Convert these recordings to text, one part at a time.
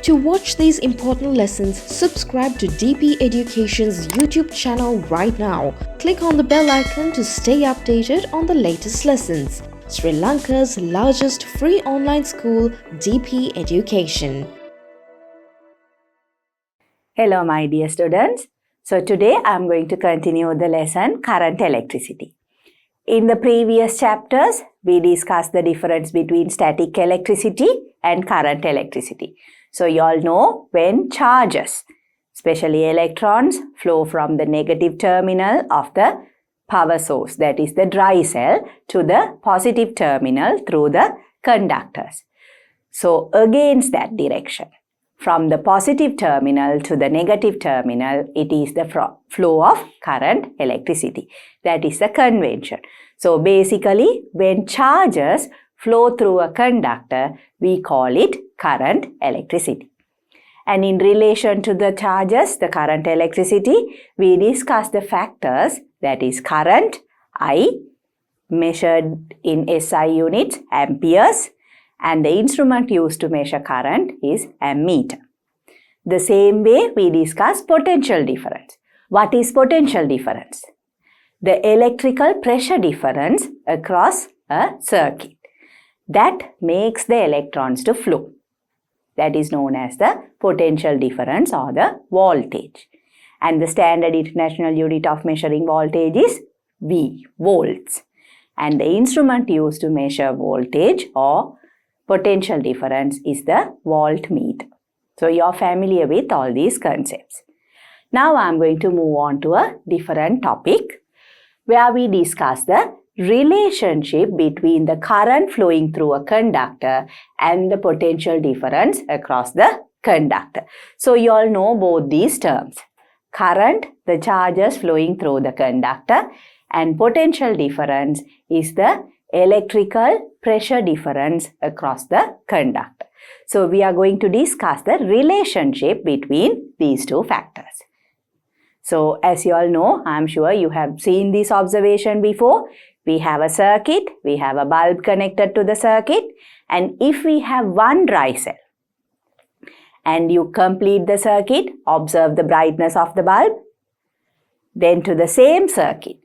To watch these important lessons, subscribe to DP Education's YouTube channel right now. Click on the bell icon to stay updated on the latest lessons. Sri Lanka's largest free online school, DP Education. Hello my dear students. So today I am going to continue the lesson current electricity. In the previous chapters, we discussed the difference between static electricity and current electricity. So you all know when charges, especially electrons, flow from the negative terminal of the power source, that is the dry cell, to the positive terminal through the conductors. So against that direction, from the positive terminal to the negative terminal, it is the flow of current electricity. That is the convention. So basically, when charges flow through a conductor, we call it current electricity. And in relation to the charges, the current electricity, we discuss the factors, that is current, I, measured in SI units, amperes, and the instrument used to measure current is ammeter. The same way we discuss potential difference. What is potential difference? The electrical pressure difference across a circuit that makes the electrons to flow. That is known as the potential difference or the voltage. And the standard international unit of measuring voltage is V, volts. And the instrument used to measure voltage or potential difference is the voltmeter. So you are familiar with all these concepts. Now I am going to move on to a different topic where we discuss the relationship between the current flowing through a conductor and the potential difference across the conductor. So you all know both these terms. Current, the charges flowing through the conductor, and potential difference is the electrical pressure difference across the conductor. So we are going to discuss the relationship between these two factors. So as you all know, I am sure you have seen this observation before. We have a circuit, we have a bulb connected to the circuit, and if we have one dry cell and you complete the circuit, observe the brightness of the bulb, then to the same circuit,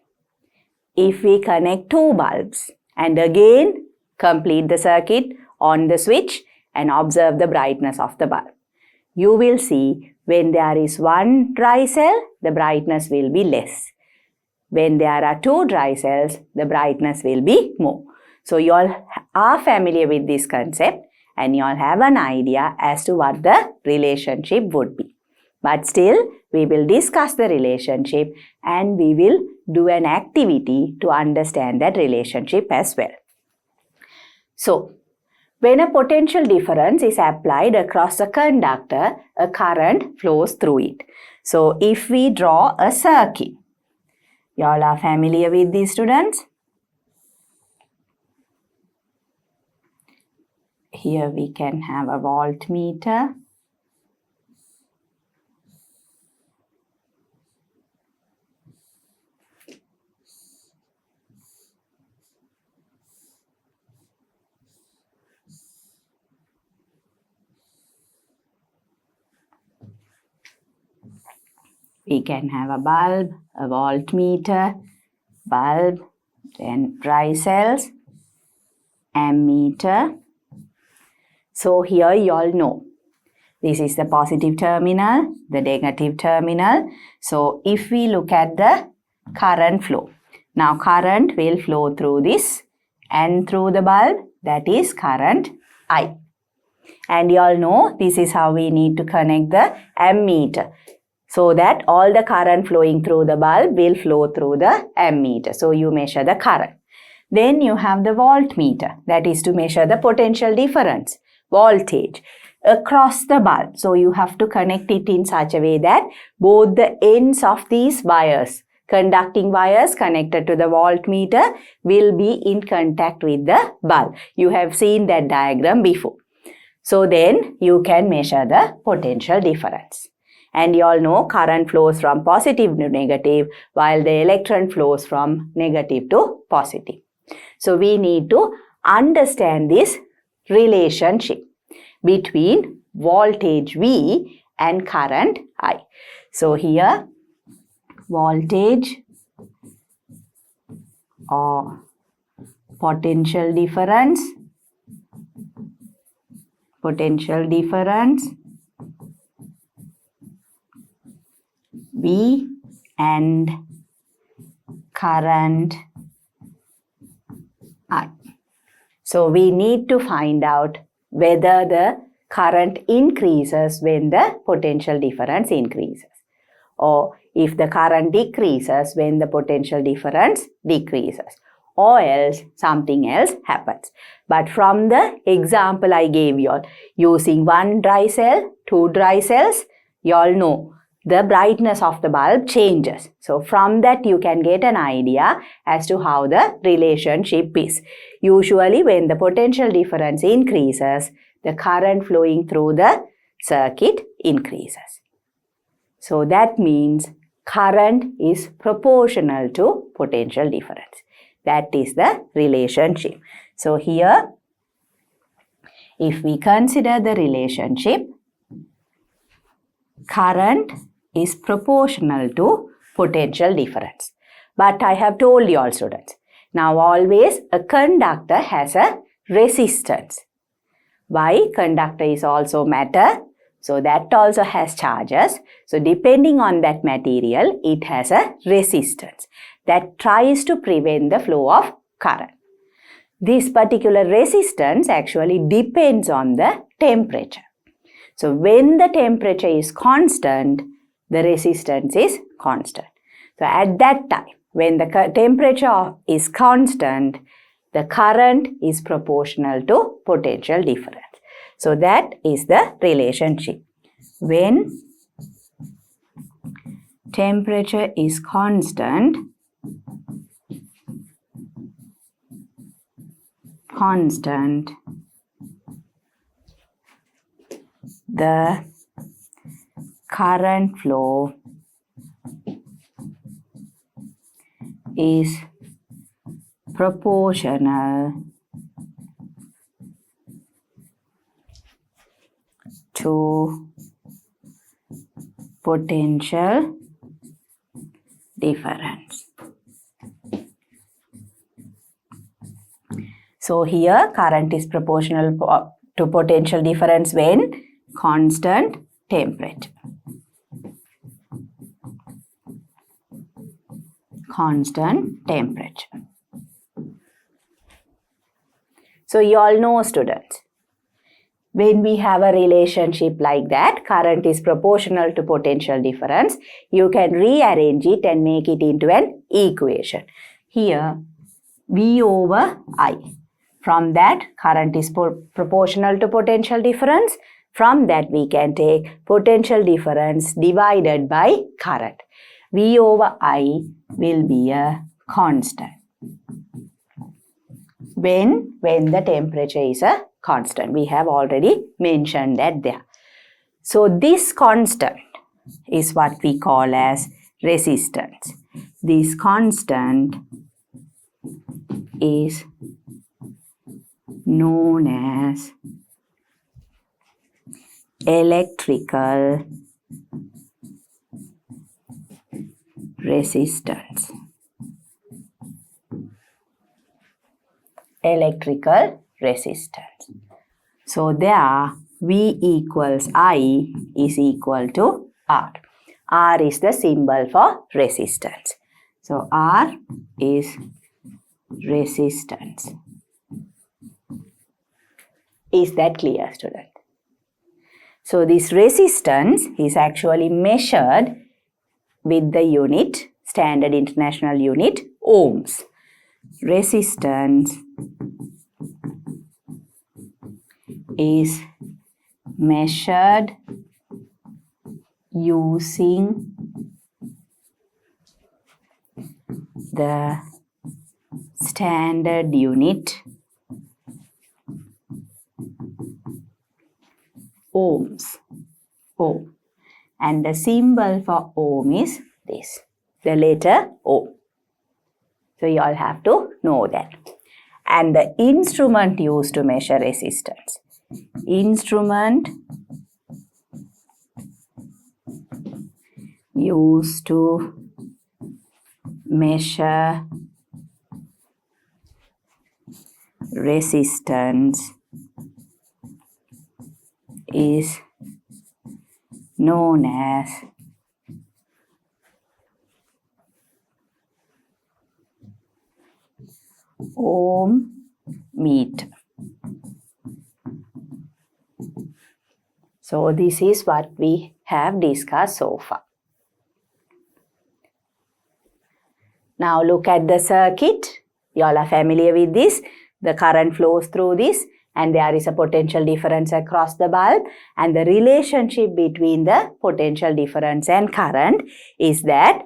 if we connect two bulbs and again complete the circuit on the switch and observe the brightness of the bulb, you will see when there is one dry cell, the brightness will be less. When there are two dry cells, the brightness will be more. So you all are familiar with this concept and you all have an idea as to what the relationship would be. But still, we will discuss the relationship and we will do an activity to understand that relationship as well. So, when a potential difference is applied across a conductor, a current flows through it. So, if we draw a circuit, you all are familiar with these, students? Here we can have a voltmeter. We can have a bulb, a voltmeter, bulb, then dry cells, ammeter. So here you all know, this is the positive terminal, the negative terminal. So if we look at the current flow, now current will flow through this and through the bulb, that is current I. And you all know this is how we need to connect the ammeter, so that all the current flowing through the bulb will flow through the ammeter. So you measure the current. Then you have the voltmeter, that is to measure the potential difference, voltage, across the bulb. So you have to connect it in such a way that both the ends of these wires, conducting wires connected to the voltmeter, will be in contact with the bulb. You have seen that diagram before. So then you can measure the potential difference. And you all know current flows from positive to negative while the electron flows from negative to positive. So we need to understand this relationship between voltage V and current I. So here voltage or potential difference V and current I. So we need to find out whether the current increases when the potential difference increases, or if the current decreases when the potential difference decreases, or else something else happens. But from the example I gave you all, using one dry cell, two dry cells, you all know the brightness of the bulb changes. So from that you can get an idea as to how the relationship is. Usually when the potential difference increases, the current flowing through the circuit increases. So that means current is proportional to potential difference. That is the relationship. So here, if we consider the relationship, current is proportional to potential difference. But I have told you all students, now always a conductor has a resistance. Why? Conductor is also matter. So that also has charges. So depending on that material, it has a resistance that tries to prevent the flow of current. This particular resistance actually depends on the temperature. So when the temperature is constant, the resistance is constant. So at that time, when the temperature is constant, the current is proportional to potential difference. So that is the relationship. When temperature is constant, the current flow is proportional to potential difference. So here current is proportional to potential difference when constant temperature. So you all know students, when we have a relationship like that, current is proportional to potential difference, you can rearrange it and make it into an equation. Here V over I. From that, current is proportional to potential difference. From that, we can take potential difference divided by current. V over I will be a constant when the temperature is a constant. We have already mentioned that there. So this constant is what we call as resistance. This constant is known as electrical resistance. So there V equals I is equal to R. R is the symbol for resistance. So R is resistance. Is that clear, student? So this resistance is actually measured with the unit, standard international unit, ohms. Resistance is measured using the standard unit ohms. Ohm. And the symbol for ohm is this, the letter O. So you all have to know that. And the instrument used to measure resistance. Instrument used to measure resistance is known as ohm meter. So this is what we have discussed so far. Now look at the circuit. You all are familiar with this. The current flows through this and there is a potential difference across the bulb, and the relationship between the potential difference and current is that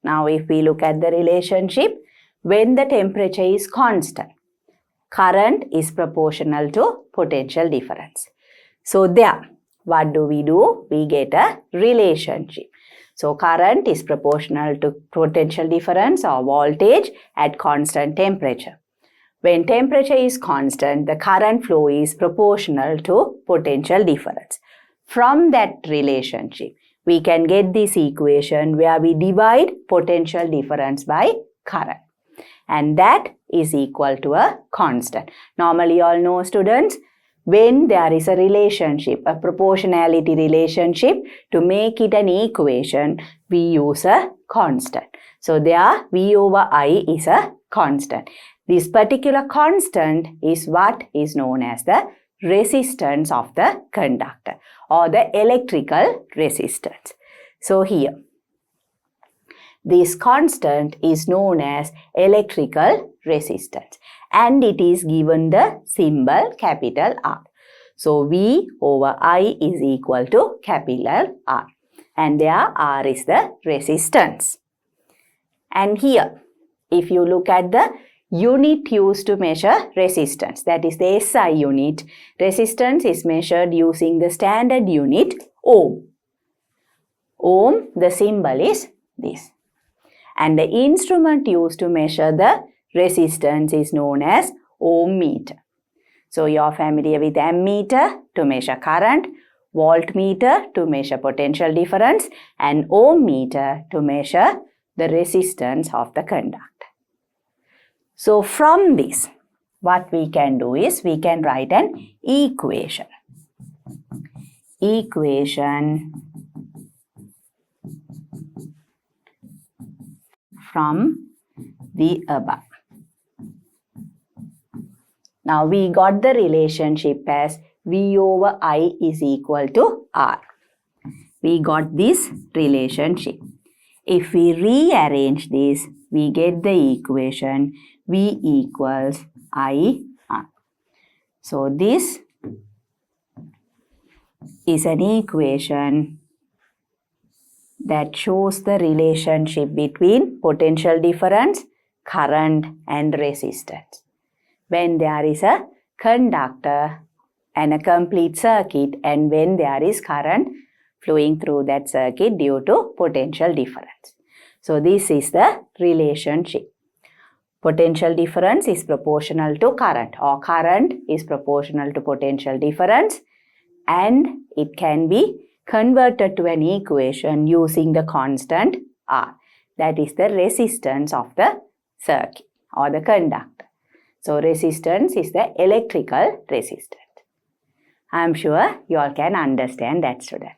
now if we look at the relationship, when the temperature is constant, current is proportional to potential difference. So there, what do? We get a relationship. So current is proportional to potential difference or voltage at constant temperature. When temperature is constant, the current flow is proportional to potential difference. From that relationship, we can get this equation where we divide potential difference by current. And that is equal to a constant. Normally, you all know, students, when there is a relationship, a proportionality relationship, to make it an equation, we use a constant. So there, V over I is a constant. This particular constant is what is known as the resistance of the conductor or the electrical resistance. So here, this constant is known as electrical resistance and it is given the symbol capital R. So V over I is equal to capital R and there R is the resistance. And here, if you look at the unit used to measure resistance, that is the SI unit, resistance is measured using the standard unit ohm. Ohm, the symbol is this. And the instrument used to measure the resistance is known as ohm meter. So you are familiar with ammeter to measure current, voltmeter to measure potential difference, and ohm meter to measure the resistance of the conductor. So from this, what we can do is we can write an equation. Equation from the above. Now we got the relationship as V over I is equal to R. We got this relationship. If we rearrange this, we get the equation V equals I R. So this is an equation that shows the relationship between potential difference, current and resistance. When there is a conductor and a complete circuit and when there is current flowing through that circuit due to potential difference. So this is the relationship. Potential difference is proportional to current or current is proportional to potential difference and it can be converted to an equation using the constant R. That is the resistance of the circuit or the conductor. So resistance is the electrical resistance. I am sure you all can understand that, students.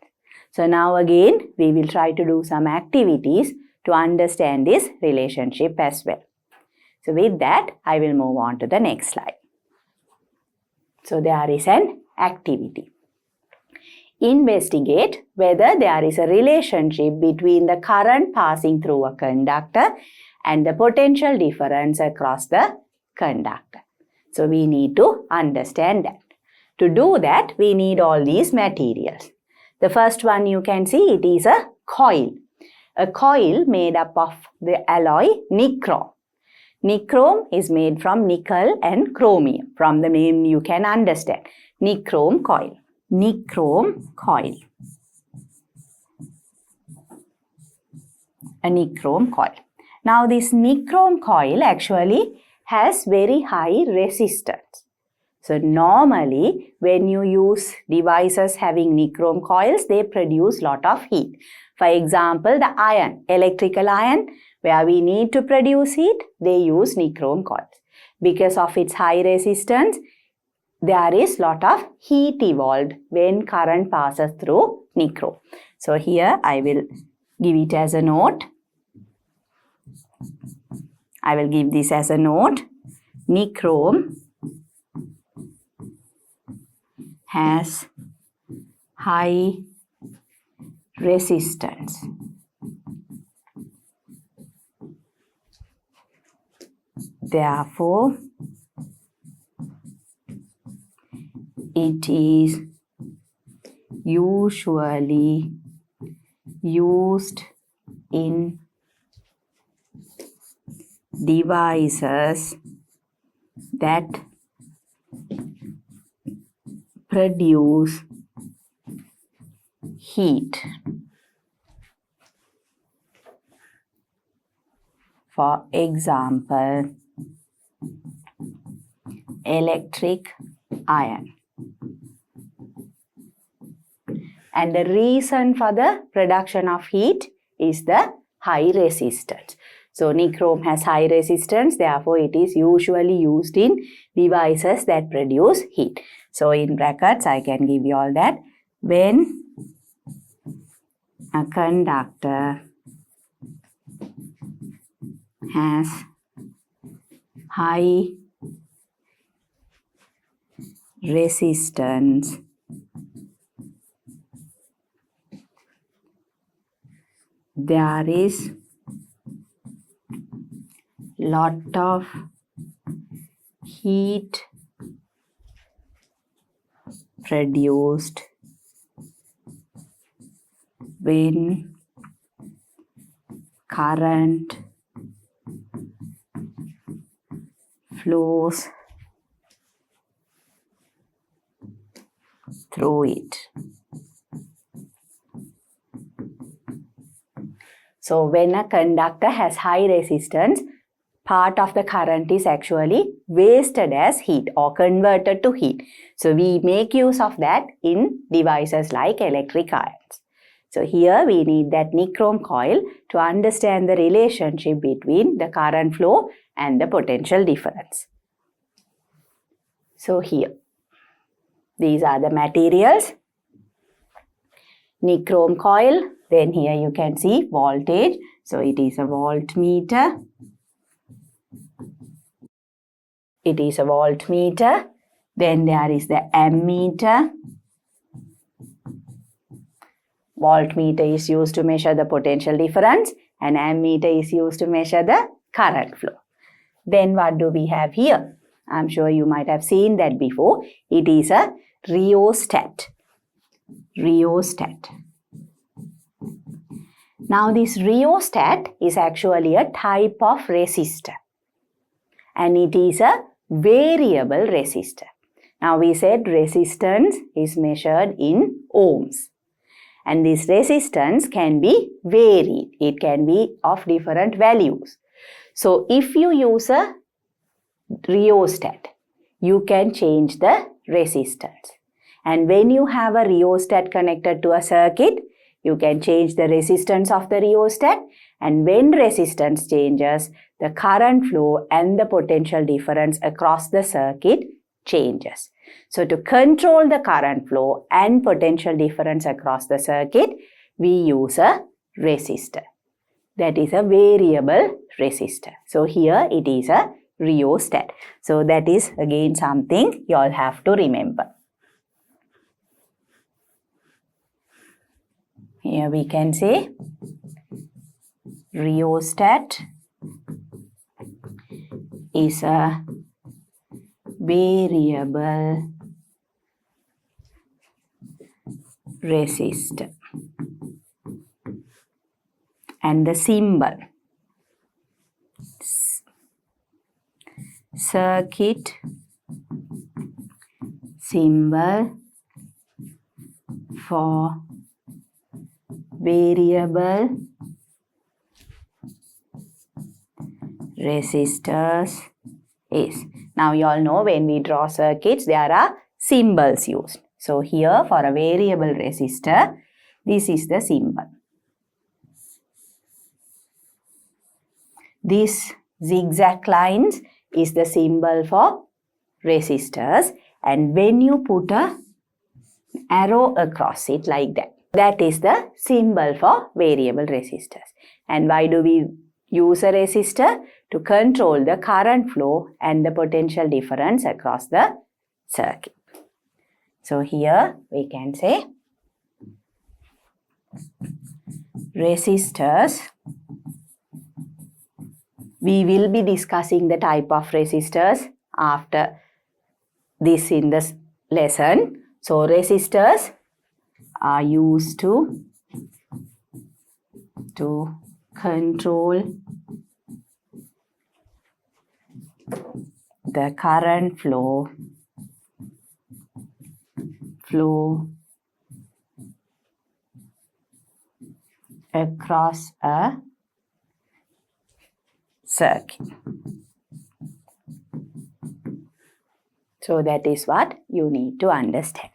So now again, we will try to do some activities to understand this relationship as well. So with that, I will move on to the next slide. So there is an activity. Investigate whether there is a relationship between the current passing through a conductor and the potential difference across the conductor. So we need to understand that. To do that, we need all these materials. The first one you can see, it is a coil. A coil made up of the alloy nichrome. Nichrome is made from nickel and chromium. From the name you can understand. Nichrome coil. Nichrome coil. A nichrome coil. Now this nichrome coil actually has very high resistance. So normally when you use devices having nichrome coils, they produce lot of heat. For example, the iron, electrical iron, where we need to produce heat, they use nichrome coils. Because of its high resistance, there is lot of heat evolved when current passes through nichrome. So here I will give it as a note. I will give this as a note. Nichrome has high resistance. Therefore, it is usually used in devices that produce heat. For example, electric iron. And the reason for the production of heat is the high resistance. So nichrome has high resistance, therefore it is usually used in devices that produce heat. So in brackets I can give you all that. When a conductor has high resistance, there is lot of heat produced when current flows through it. So when a conductor has high resistance, part of the current is actually wasted as heat or converted to heat. So we make use of that in devices like electric irons. So here we need that nichrome coil to understand the relationship between the current flow and the potential difference. So here, these are the materials. Nichrome coil, then here you can see voltage. So it is a voltmeter. It is a voltmeter. Then there is the ammeter. Voltmeter is used to measure the potential difference and ammeter is used to measure the current flow. Then what do we have here? I'm sure you might have seen that before. It is a rheostat. Rheostat. Now this rheostat is actually a type of resistor and it is a variable resistor. Now we said resistance is measured in ohms and this resistance can be varied. It can be of different values. So if you use a rheostat, you can change the resistance. And when you have a rheostat connected to a circuit, you can change the resistance of the rheostat, and when resistance changes, the current flow and the potential difference across the circuit changes. So to control the current flow and potential difference across the circuit, we use a resistor. That is a variable resistor. So here it is a rheostat. So that is again something you all have to remember. Here we can say rheostat is a variable resistor. And the symbol, circuit symbol for variable resistors is. Now you all know when we draw circuits, there are symbols used. So here for a variable resistor, this is the symbol. This zigzag lines is the symbol for resistors, and when you put a arrow across it like that, that is the symbol for variable resistors. And why do we use a resistor? To control the current flow and the potential difference across the circuit. So here we can say resistors. We will be discussing the type of resistors after this in this lesson. So resistors are used to control the current flow across a circuit. So that is what you need to understand.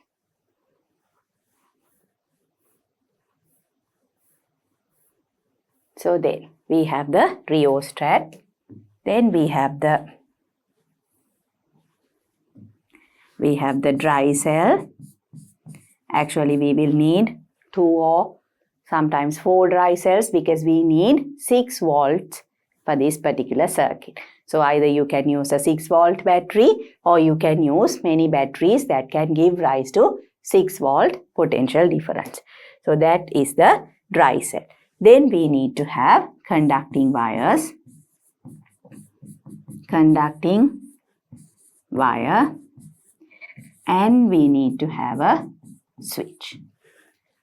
So then we have the rheostat, then we have the dry cell. Actually we will need 2 or sometimes 4 dry cells because we need 6 volts for this particular circuit. So either you can use a 6 volt battery or you can use many batteries that can give rise to 6 volt potential difference. So that is the dry cell. Then we need to have conducting wires, and we need to have a switch.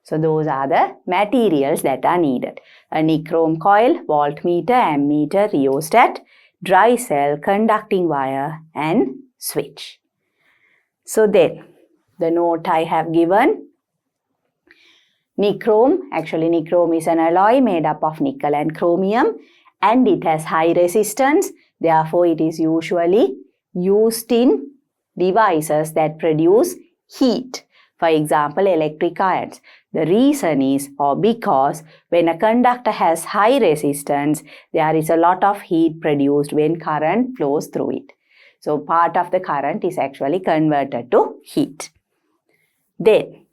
So those are the materials that are needed. A nichrome coil, voltmeter, ammeter, rheostat, dry cell, conducting wire and switch. So then the note I have given, nichrome, actually nichrome is an alloy made up of nickel and chromium and it has high resistance. Therefore, it is usually used in devices that produce heat. For example, electric irons. The reason is or because when a conductor has high resistance, there is a lot of heat produced when current flows through it. So part of the current is actually converted to heat. Then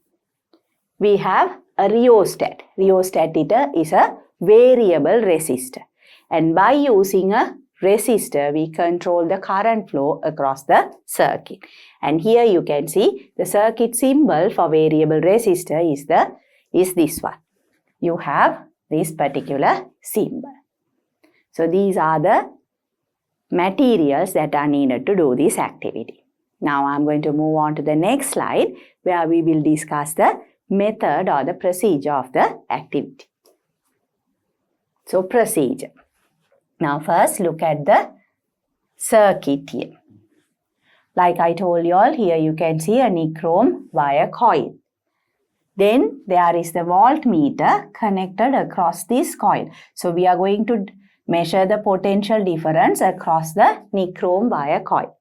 we have a rheostat. Rheostat is a variable resistor. And by using a resistor, we control the current flow across the circuit. And here you can see the circuit symbol for variable resistor is this one. You have this particular symbol. So these are the materials that are needed to do this activity. Now I'm going to move on to the next slide where we will discuss the method or the procedure of the activity. So procedure. Now first look at the circuit here. Like I told you all, here you can see a nichrome wire coil. Then there is the voltmeter connected across this coil. So we are going to measure the potential difference across the nichrome wire coil.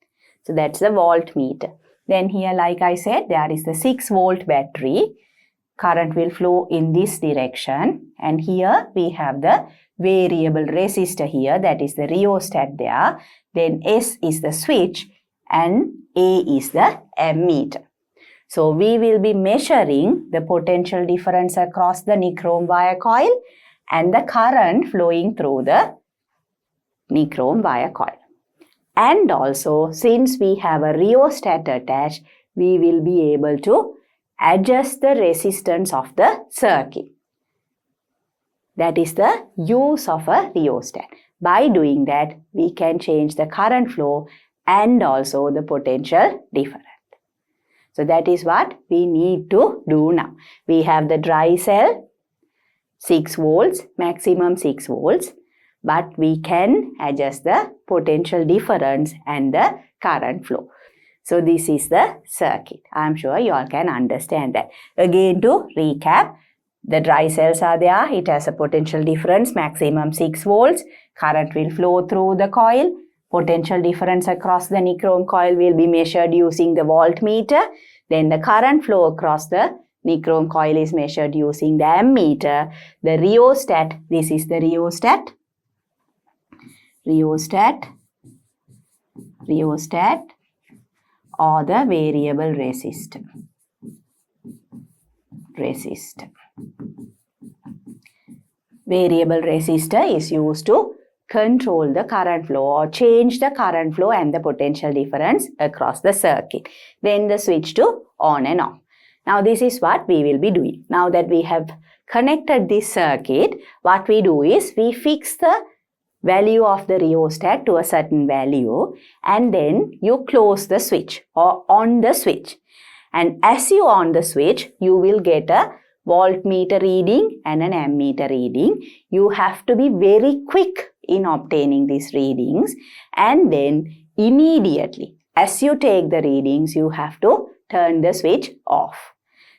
So that's the voltmeter. Then here, like I said, there is the 6 volt battery. Current will flow in this direction. And here we have the variable resistor here, that is the rheostat there. Then S is the switch and A is the ammeter. So we will be measuring the potential difference across the nichrome wire coil and the current flowing through the nichrome wire coil. And also, since we have a rheostat attached, we will be able to adjust the resistance of the circuit. That is the use of a rheostat. By doing that, we can change the current flow and also the potential difference. So that is what we need to do now. We have the dry cell, 6 volts, maximum 6 volts. But we can adjust the potential difference and the current flow. So this is the circuit. I am sure you all can understand that. Again to recap, the dry cells are there. It has a potential difference, maximum 6 volts. Current will flow through the coil. Potential difference across the nichrome coil will be measured using the voltmeter. Then the current flow across the nichrome coil is measured using the ammeter. The rheostat, this is the rheostat, or the variable resistor. Variable resistor is used to control the current flow or change the current flow and the potential difference across the circuit. Then the switch to on and off. Now this is what we will be doing. Now that we have connected this circuit, what we do is we fix the value of the rheostat to a certain value, and then you close the switch or on the switch. And as you on the switch, you will get a voltmeter reading and an ammeter reading. You have to be very quick in obtaining these readings, and then immediately as you take the readings, you have to turn the switch off.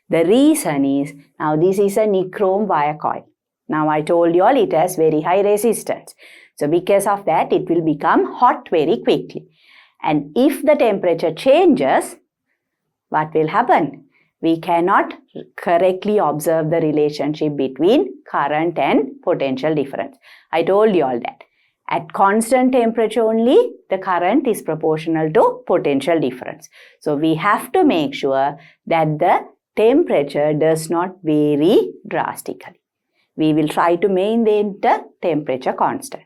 The reason is, now this is a nichrome wire coil. Now I told you all it has very high resistance. So because of that, it will become hot very quickly. And if the temperature changes, what will happen? We cannot correctly observe the relationship between current and potential difference. I told you all that. At constant temperature only, the current is proportional to potential difference. So we have to make sure that the temperature does not vary drastically. We will try to maintain the temperature constant.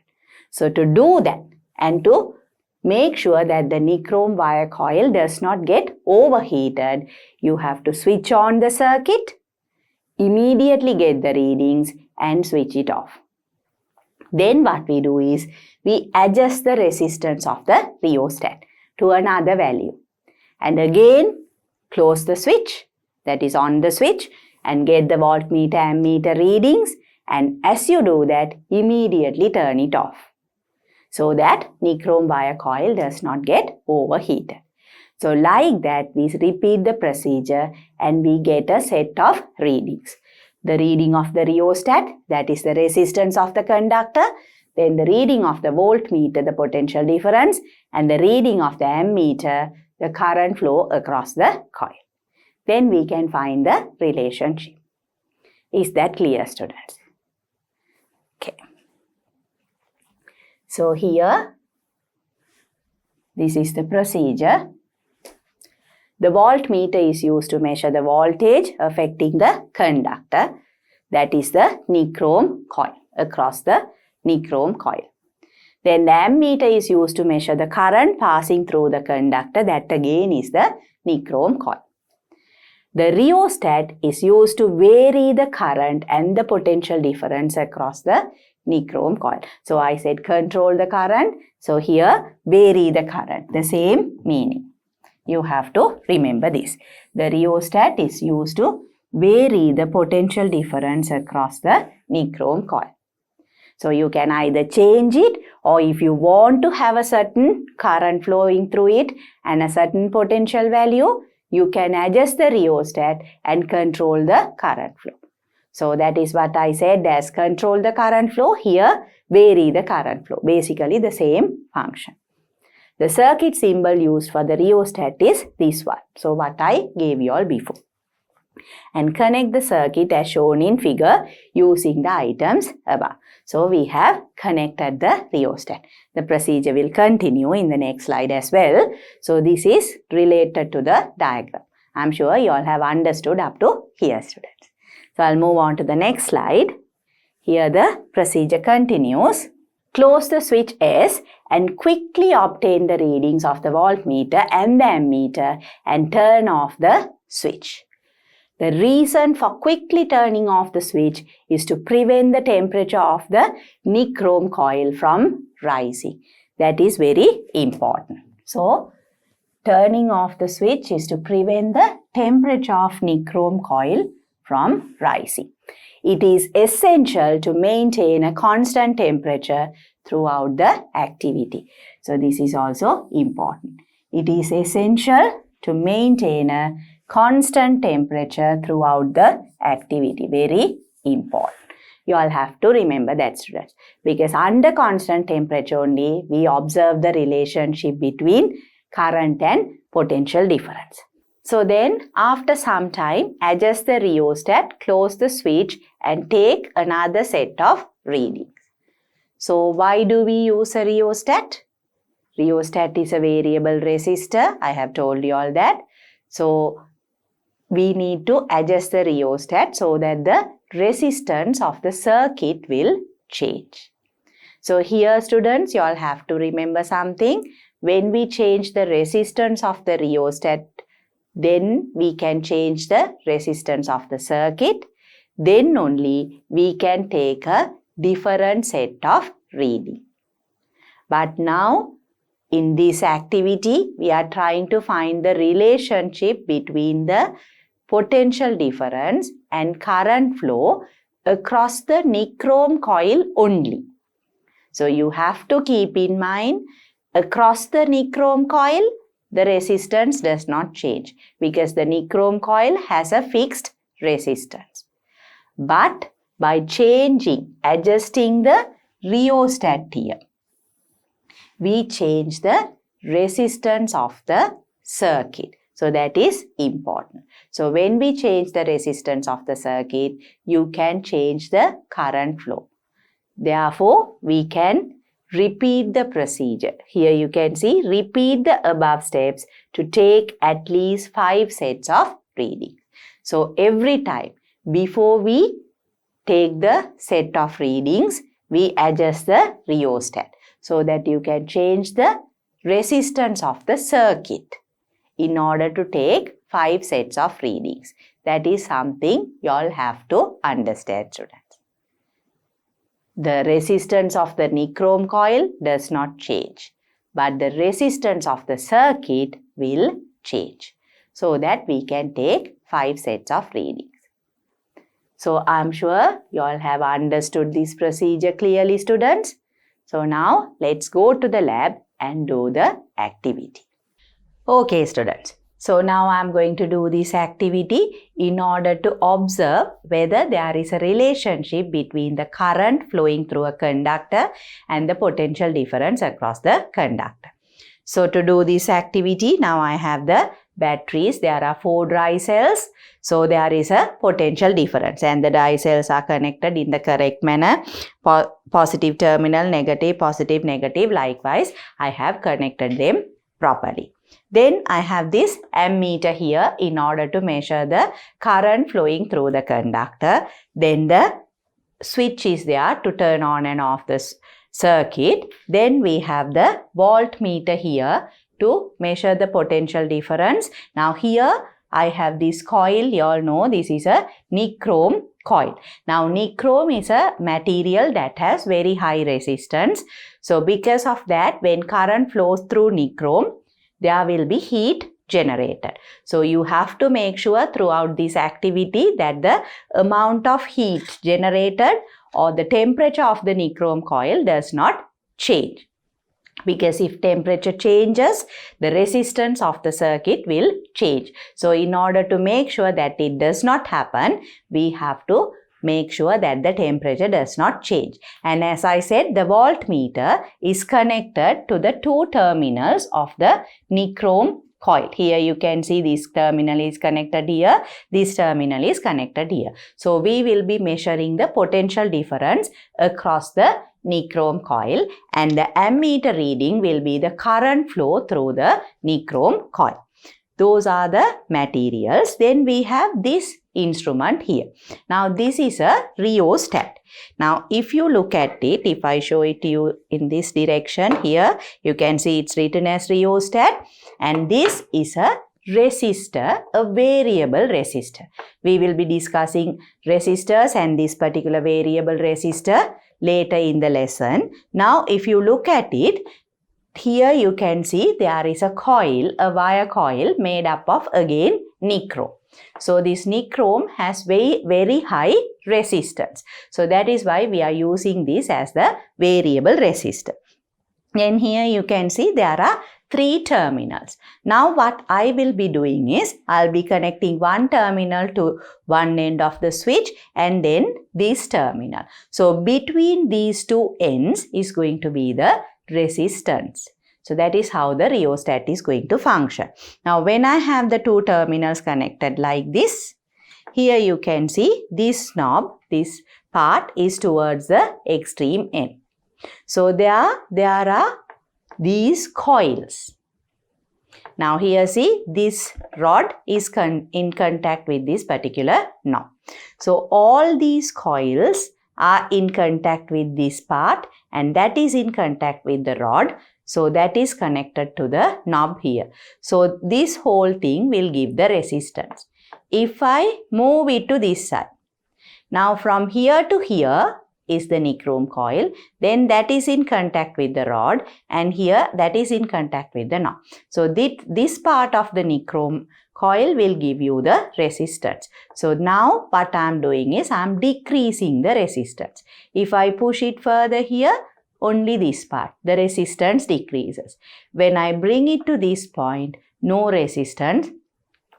So to do that and to make sure that the nichrome wire coil does not get overheated, you have to switch on the circuit, immediately get the readings and switch it off. Then what we do is we adjust the resistance of the rheostat to another value. And again, close the switch, that is on the switch, and get the voltmeter ammeter readings. And as you do that, immediately turn it off, so that nichrome wire coil does not get overheated. So like that, we repeat the procedure and we get a set of readings. The reading of the rheostat, that is the resistance of the conductor, then the reading of the voltmeter, the potential difference, and the reading of the ammeter, the current flow across the coil. Then we can find the relationship. Is that clear, students? Okay. So here, this is the procedure. The voltmeter is used to measure the voltage affecting the conductor, that is the nichrome coil, across the nichrome coil. Then the ammeter is used to measure the current passing through the conductor, that again is the nichrome coil. The rheostat is used to vary the current and the potential difference across the nichrome coil. So I said control the current. So here vary the current, the same meaning. You have to remember this. The rheostat is used to vary the potential difference across the nichrome coil. So you can either change it, or if you want to have a certain current flowing through it and a certain potential value, you can adjust the rheostat and control the current flow. So that is what I said as control the current flow. Here, vary the current flow. Basically the same function. The circuit symbol used for the rheostat is this one. So what I gave you all before. And connect the circuit as shown in figure using the items above. So we have connected the rheostat. The procedure will continue in the next slide as well. So this is related to the diagram. I'm sure you all have understood up to here, students. So I'll move on to the next slide. Here the procedure continues. Close the switch S and quickly obtain the readings of the voltmeter and the ammeter and turn off the switch. The reason for quickly turning off the switch is to prevent the temperature of the nichrome coil from rising. That is very important. So, turning off the switch is to prevent the temperature of nichrome coil from rising. It is essential to maintain a constant temperature throughout the activity. So, this is also important. It is essential to maintain a constant temperature throughout the activity. Very important. You all have to remember that, students. Because under constant temperature only, we observe the relationship between current and potential difference. So then, after some time, adjust the rheostat, close the switch and take another set of readings. So, why do we use a rheostat? Rheostat is a variable resistor. I have told you all that. So, we need to adjust the rheostat so that the resistance of the circuit will change. So, here students, you all have to remember something. When we change the resistance of the rheostat, then we can change the resistance of the circuit. Then only we can take a different set of reading. But now, in this activity, we are trying to find the relationship between the potential difference and current flow across the nichrome coil only. So, you have to keep in mind, across the nichrome coil, the resistance does not change because the nichrome coil has a fixed resistance. But by adjusting the rheostat here, we change the resistance of the circuit. So that is important. So when we change the resistance of the circuit, you can change the current flow. Therefore, we can repeat the procedure. Here you can see, repeat the above steps to take at least 5 sets of readings. So every time before we take the set of readings, we adjust the rheostat so that you can change the resistance of the circuit in order to take 5 sets of readings. That is something you all have to understand, students. The resistance of the nichrome coil does not change, but the resistance of the circuit will change so that we can take 5 sets of readings. So, I am sure you all have understood this procedure clearly, students. So, now let's go to the lab and do the activity. Okay, students. So, now I am going to do this activity in order to observe whether there is a relationship between the current flowing through a conductor and the potential difference across the conductor. So, to do this activity, now I have the batteries. There are 4 dry cells. So, there is a potential difference and the dye cells are connected in the correct manner. Positive terminal, negative, positive, negative. Likewise, I have connected them properly. Then I have this ammeter here in order to measure the current flowing through the conductor. Then the switch is there to turn on and off the circuit. Then we have the voltmeter here to measure the potential difference. Now here I have this coil. You all know this is a nichrome coil. Now nichrome is a material that has very high resistance. So because of that, when current flows through nichrome, there will be heat generated. So you have to make sure throughout this activity that the amount of heat generated or the temperature of the nichrome coil does not change. Because if temperature changes, the resistance of the circuit will change. So in order to make sure that it does not happen, we have to make sure that the temperature does not change. And as I said, the voltmeter is connected to the 2 terminals of the nichrome coil. Here you can see this terminal is connected here, this terminal is connected here. So we will be measuring the potential difference across the nichrome coil and the ammeter reading will be the current flow through the nichrome coil. Those are the materials. Then we have this instrument here. Now this is a rheostat. Now if you look at it, if I show it to you in this direction here, you can see it's written as rheostat and this is a resistor, a variable resistor. We will be discussing resistors and this particular variable resistor later in the lesson. Now if you look at it, here you can see there is a coil, a wire coil made up of again nichrome. So this nichrome has very high resistance. So that is why we are using this as the variable resistor. Then here you can see there are 3 terminals. Now what I will be doing is, I'll be connecting one terminal to one end of the switch and then this terminal. So between these two ends is going to be the resistance. So that is how the rheostat is going to function. Now when I have the two terminals connected like this, here you can see this knob, this part is towards the extreme end. So there are these coils. Now here see, this rod is in contact with this particular knob. So all these coils are in contact with this part and that is in contact with the rod. So that is connected to the knob here. So this whole thing will give the resistance. If I move it to this side, now from here to here is the nichrome coil, then that is in contact with the rod and here that is in contact with the knob. So this part of the nichrome coil will give you the resistance. So now what I am doing is I am decreasing the resistance. If I push it further here, only this part, the resistance decreases. When I bring it to this point, no resistance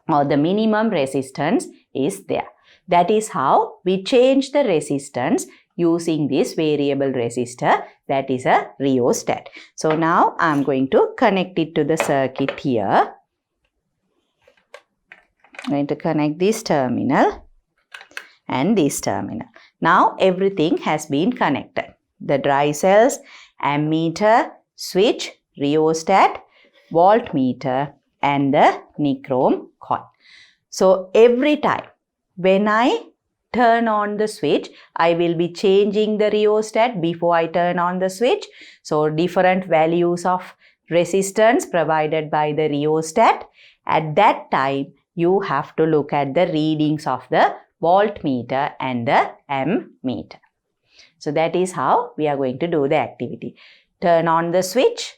or the minimum resistance is there. That is how we change the resistance using this variable resistor, that is a rheostat. So now I am going to connect it to the circuit here. I'm going to connect this terminal and this terminal. Now everything has been connected. The dry cells, ammeter, switch, rheostat, voltmeter and the nichrome coil. So every time when I turn on the switch, I will be changing the rheostat before I turn on the switch. So different values of resistance provided by the rheostat. At that time, you have to look at the readings of the voltmeter and the ammeter. So that is how we are going to do the activity. Turn on the switch,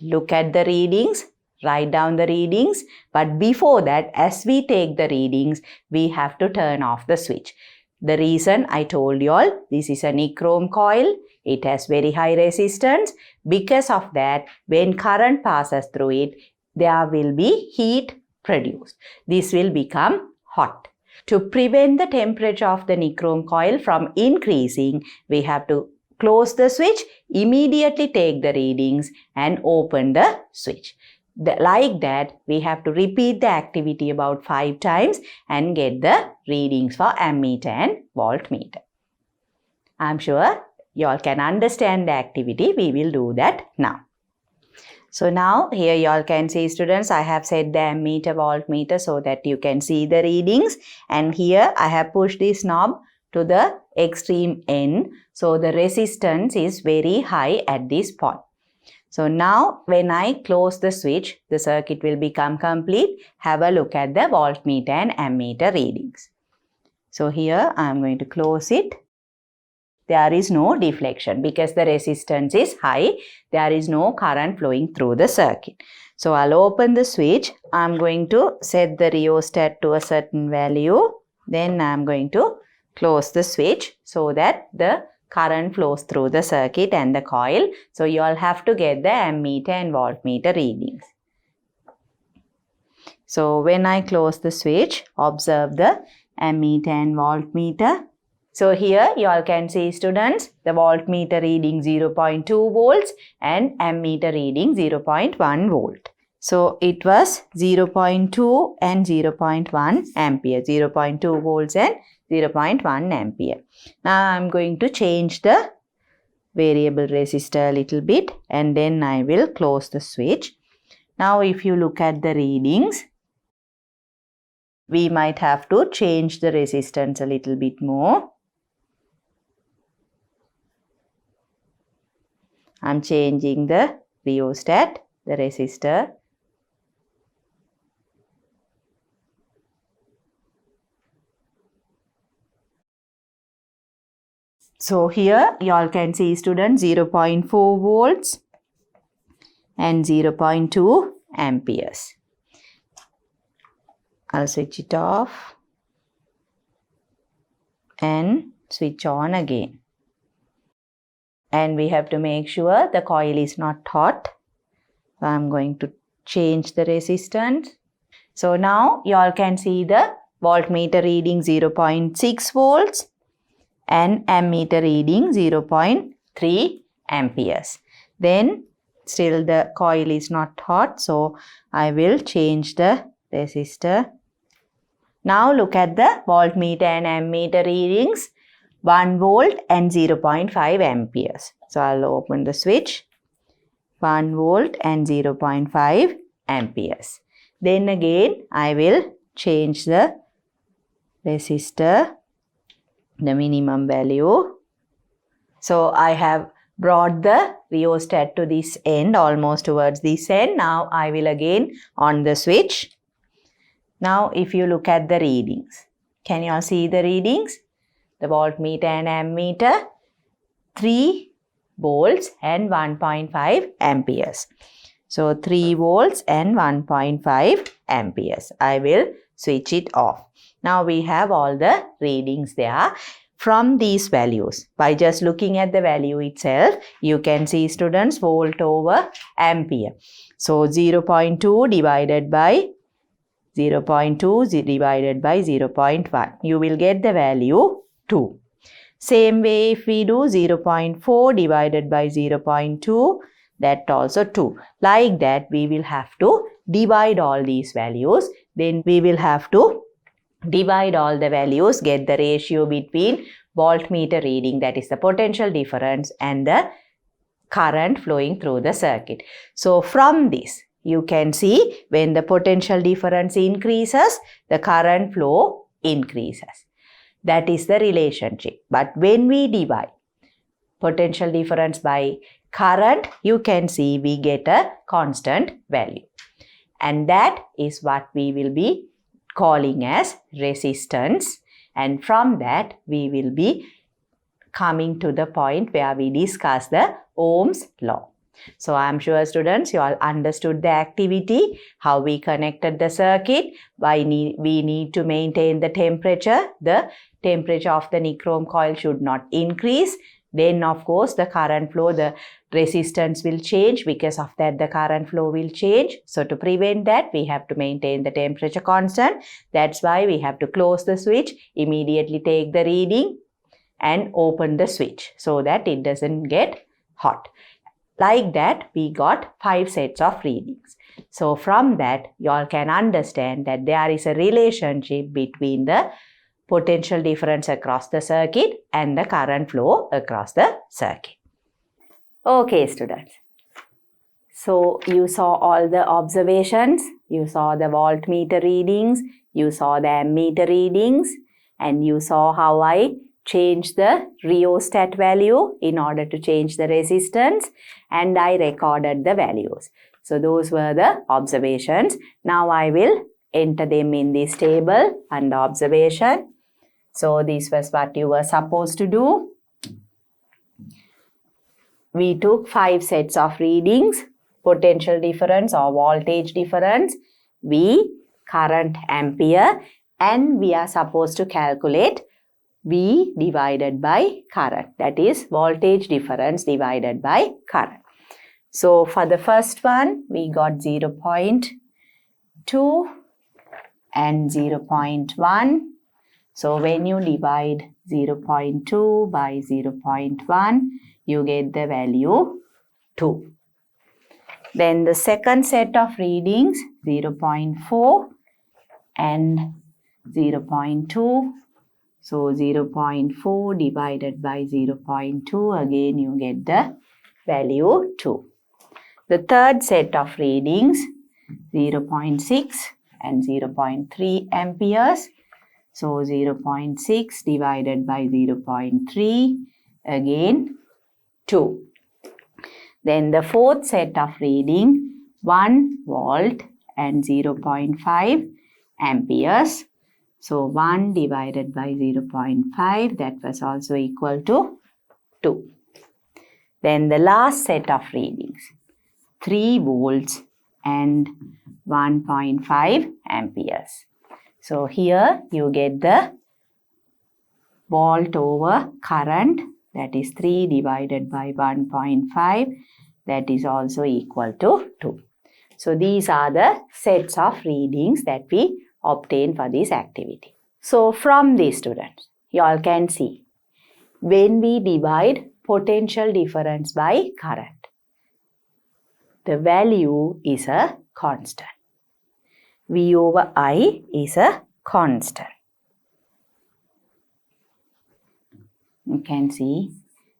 look at the readings, write down the readings, but before that, as we take the readings, we have to turn off the switch. The reason I told you all, this is a nichrome coil, it has very high resistance. Because of that, when current passes through it, there will be heat produced. This will become hot. To prevent the temperature of the nichrome coil from increasing, we have to close the switch, immediately take the readings and open the switch. Like that, we have to repeat the activity about 5 times and get the readings for ammeter and voltmeter. I'm sure you all can understand the activity. We will do that now. So now here you all can see, students, I have set the ammeter, voltmeter so that you can see the readings, and here I have pushed this knob to the extreme end. So the resistance is very high at this point. So now when I close the switch, the circuit will become complete. Have a look at the voltmeter and ammeter readings. So here I am going to close it. There is no deflection because the resistance is high. There is no current flowing through the circuit. So I'll open the switch. I'm going to set the rheostat to a certain value. Then I'm going to close the switch so that the current flows through the circuit and the coil. So you all have to get the ammeter and voltmeter readings. So when I close the switch, observe the ammeter and voltmeter. So here you all can see, students, the voltmeter reading 0.2 volts and ammeter reading 0.1 volt. So it was 0.2 and 0.1 ampere, 0.2 volts and 0.1 ampere. Now I am going to change the variable resistor a little bit and then I will close the switch. Now if you look at the readings, we might have to change the resistance a little bit more. I am changing the rheostat, the resistor. So here you all can see, students, 0.4 volts and 0.2 amperes. I'll switch it off and switch on again. and we have to make sure the coil is not hot. So I'm going to change the resistance. So now you all can see the voltmeter reading 0.6 volts and ammeter reading 0.3 amperes. Then still the coil is not hot, so I will change the resistor. Now look at the voltmeter and ammeter readings, 1 volt and 0.5 amperes. So I'll open the switch, 1 volt and 0.5 amperes. Then again I will change the resistor, the minimum value. So I have brought the rheostat to this end, almost towards this end. Now I will again on the switch. Now if you look at the readings, can you all see the readings? The voltmeter and ammeter, 3 volts and 1.5 amperes. So 3 volts and 1.5 amperes. I will switch it off. Now we have all the readings there. From these values, by just looking at the value itself, you can see, students, volt over ampere. So 0.2 divided by 0.2 divided by 0.1. You will get the value 2. Same way if we do 0.4 divided by 0.2, that also 2. Like that we will have to divide all these values. Then we will have to divide all the values, get the ratio between voltmeter reading, that is the potential difference, and the current flowing through the circuit. So from this, you can see when the potential difference increases, the current flow increases. That is the relationship. But when we divide potential difference by current, you can see we get a constant value. And that is what we will be calling as resistance. And from that, we will be coming to the point where we discuss the Ohm's law. So I am sure, students, you all understood the activity, how we connected the circuit, why we need to maintain the temperature. The temperature of the nichrome coil should not increase. Then, of course, the current flow, the resistance will change. Because of that, the current flow will change. So to prevent that, we have to maintain the temperature constant. That's why we have to close the switch, immediately take the reading and open the switch so that it doesn't get hot. Like that, we got 5 sets of readings. So from that, you all can understand that there is a relationship between the potential difference across the circuit and the current flow across the circuit. Okay, students. So you saw all the observations, you saw the voltmeter readings, you saw the ammeter readings, and you saw how I changed the rheostat value in order to change the resistance, and I recorded the values. So those were the observations. Now I will enter them in this table under observation. So this was what you were supposed to do. We took 5 sets of readings, potential difference or voltage difference, V, current ampere, and we are supposed to calculate V divided by current, that is voltage difference divided by current. So for the first one, we got 0.2 and 0.1. So when you divide 0.2 by 0.1, you get the value 2. Then the second set of readings, 0.4 and 0.2. So 0.4 divided by 0.2, again you get the value 2. The third set of readings, 0.6 and 0.3 amperes. So 0.6 divided by 0.3, again 2. Then the fourth set of reading, 1 volt and 0.5 amperes. So 1 divided by 0.5, that was also equal to 2. Then the last set of readings, 3 volts and 1.5 amperes. So here you get the volt over current that is 3 divided by 1.5, that is also equal to 2. So these are the sets of readings that we obtain for this activity. So from these, students, you all can see when we divide potential difference by current, the value is a constant. V over I is a constant. You can see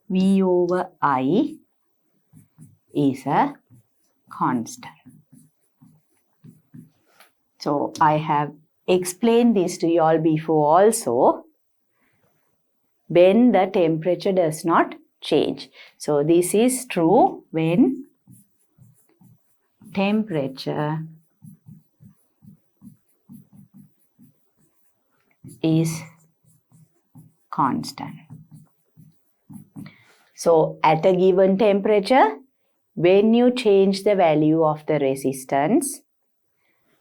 V over I is a constant. So I have explained this to you all before also, when the temperature does not change. So this is true when temperature is constant. So at a given temperature, when you change the value of the resistance,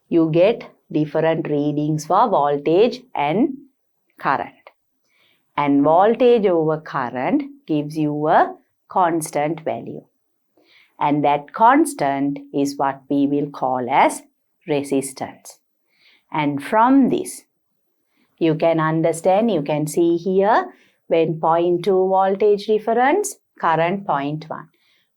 you get different readings for voltage and current. And voltage over current gives you a constant value. And that constant is what we will call as resistance. And from this, you can understand, you can see here, when 0.2 voltage difference, current 0.1.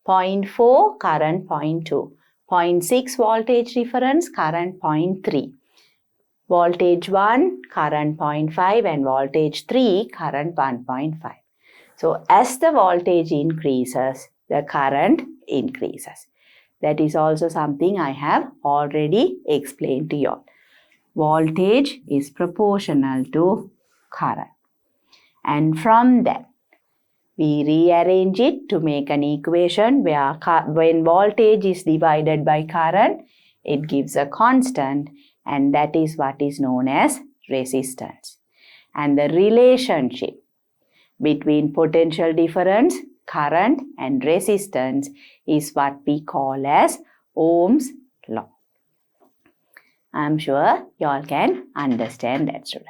0.4, current 0.2. 0.6 voltage difference, current 0.3. Voltage 1, current 0.5, and voltage 3, current 1.5. So as the voltage increases, the current increases. That is also something I have already explained to you all. Voltage is proportional to current. And from that, we rearrange it to make an equation where when voltage is divided by current, it gives a constant, and that is what is known as resistance. And the relationship between potential difference, current, and resistance is what we call as Ohm's law. I am sure you all can understand that, student.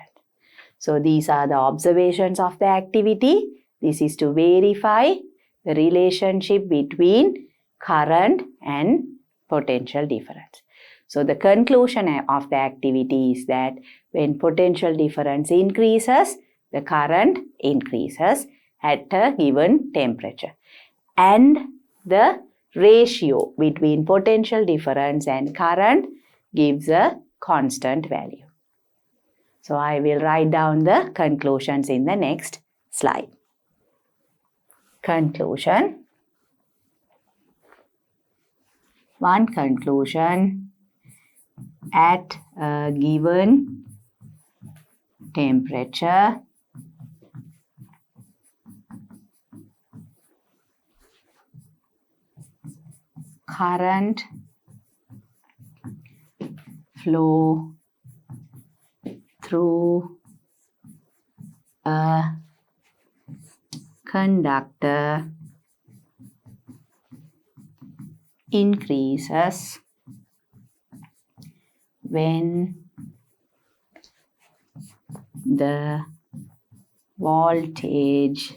So these are the observations of the activity. This is to verify the relationship between current and potential difference. So the conclusion of the activity is that when potential difference increases, the current increases at a given temperature. And the ratio between potential difference and current gives a constant value. So I will write down the conclusions in the next slide. Conclusion. One conclusion: at a given temperature, current flow through a conductor increases when the voltage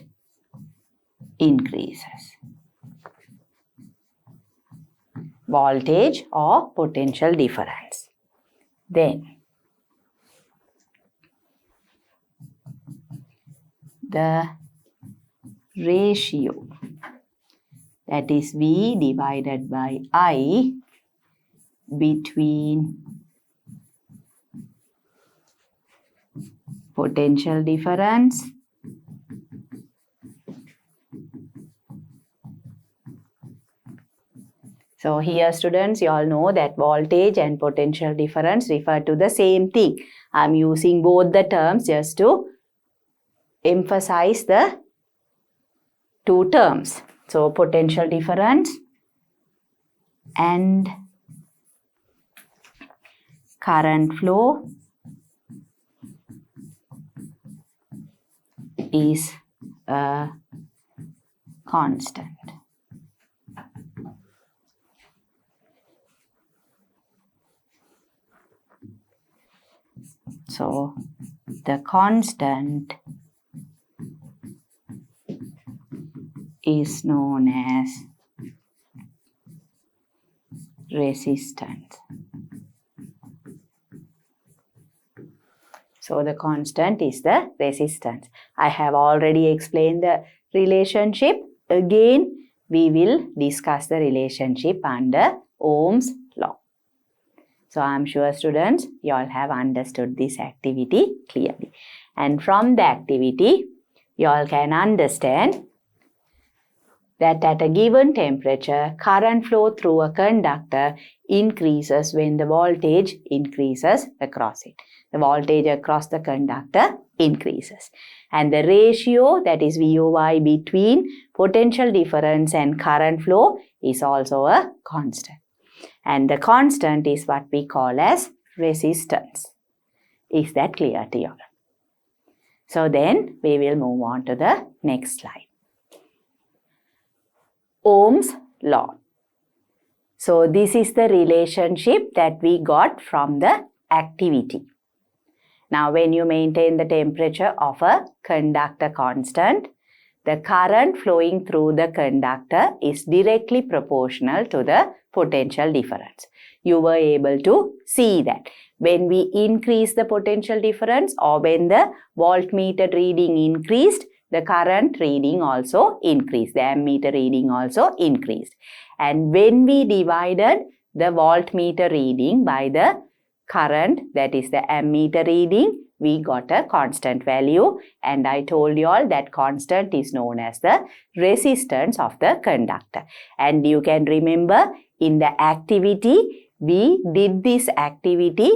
increases. Voltage or potential difference. Then the ratio, that is V divided by I, between potential difference So here, students, you all know that voltage and potential difference refer to the same thing. I am using both the terms just to emphasize the two terms. So potential difference and current flow is a constant. So the constant is known as resistance. So the constant is the resistance. I have already explained the relationship. Again, we will discuss the relationship under Ohm's law. So I am sure students, you all have understood this activity clearly. And from the activity, you all can understand that at a given temperature, current flow through a conductor increases when the voltage increases across it. The voltage across the conductor increases. And the ratio, that is VOI, between potential difference and current flow is also a constant. And the constant is what we call as resistance. Is that clear to you all? So then we will move on to the next slide. Ohm's law. So this is the relationship that we got from the activity. Now when you maintain the temperature of a conductor constant, the current flowing through the conductor is directly proportional to the potential difference. You were able to see that. When we increase the potential difference or when the voltmeter reading increased, the current reading also increased. The ammeter reading also increased. And when we divided the voltmeter reading by the current, that is the ammeter reading, we got a constant value, and I told you all that constant is known as the resistance of the conductor. And you can remember in the activity, we did this activity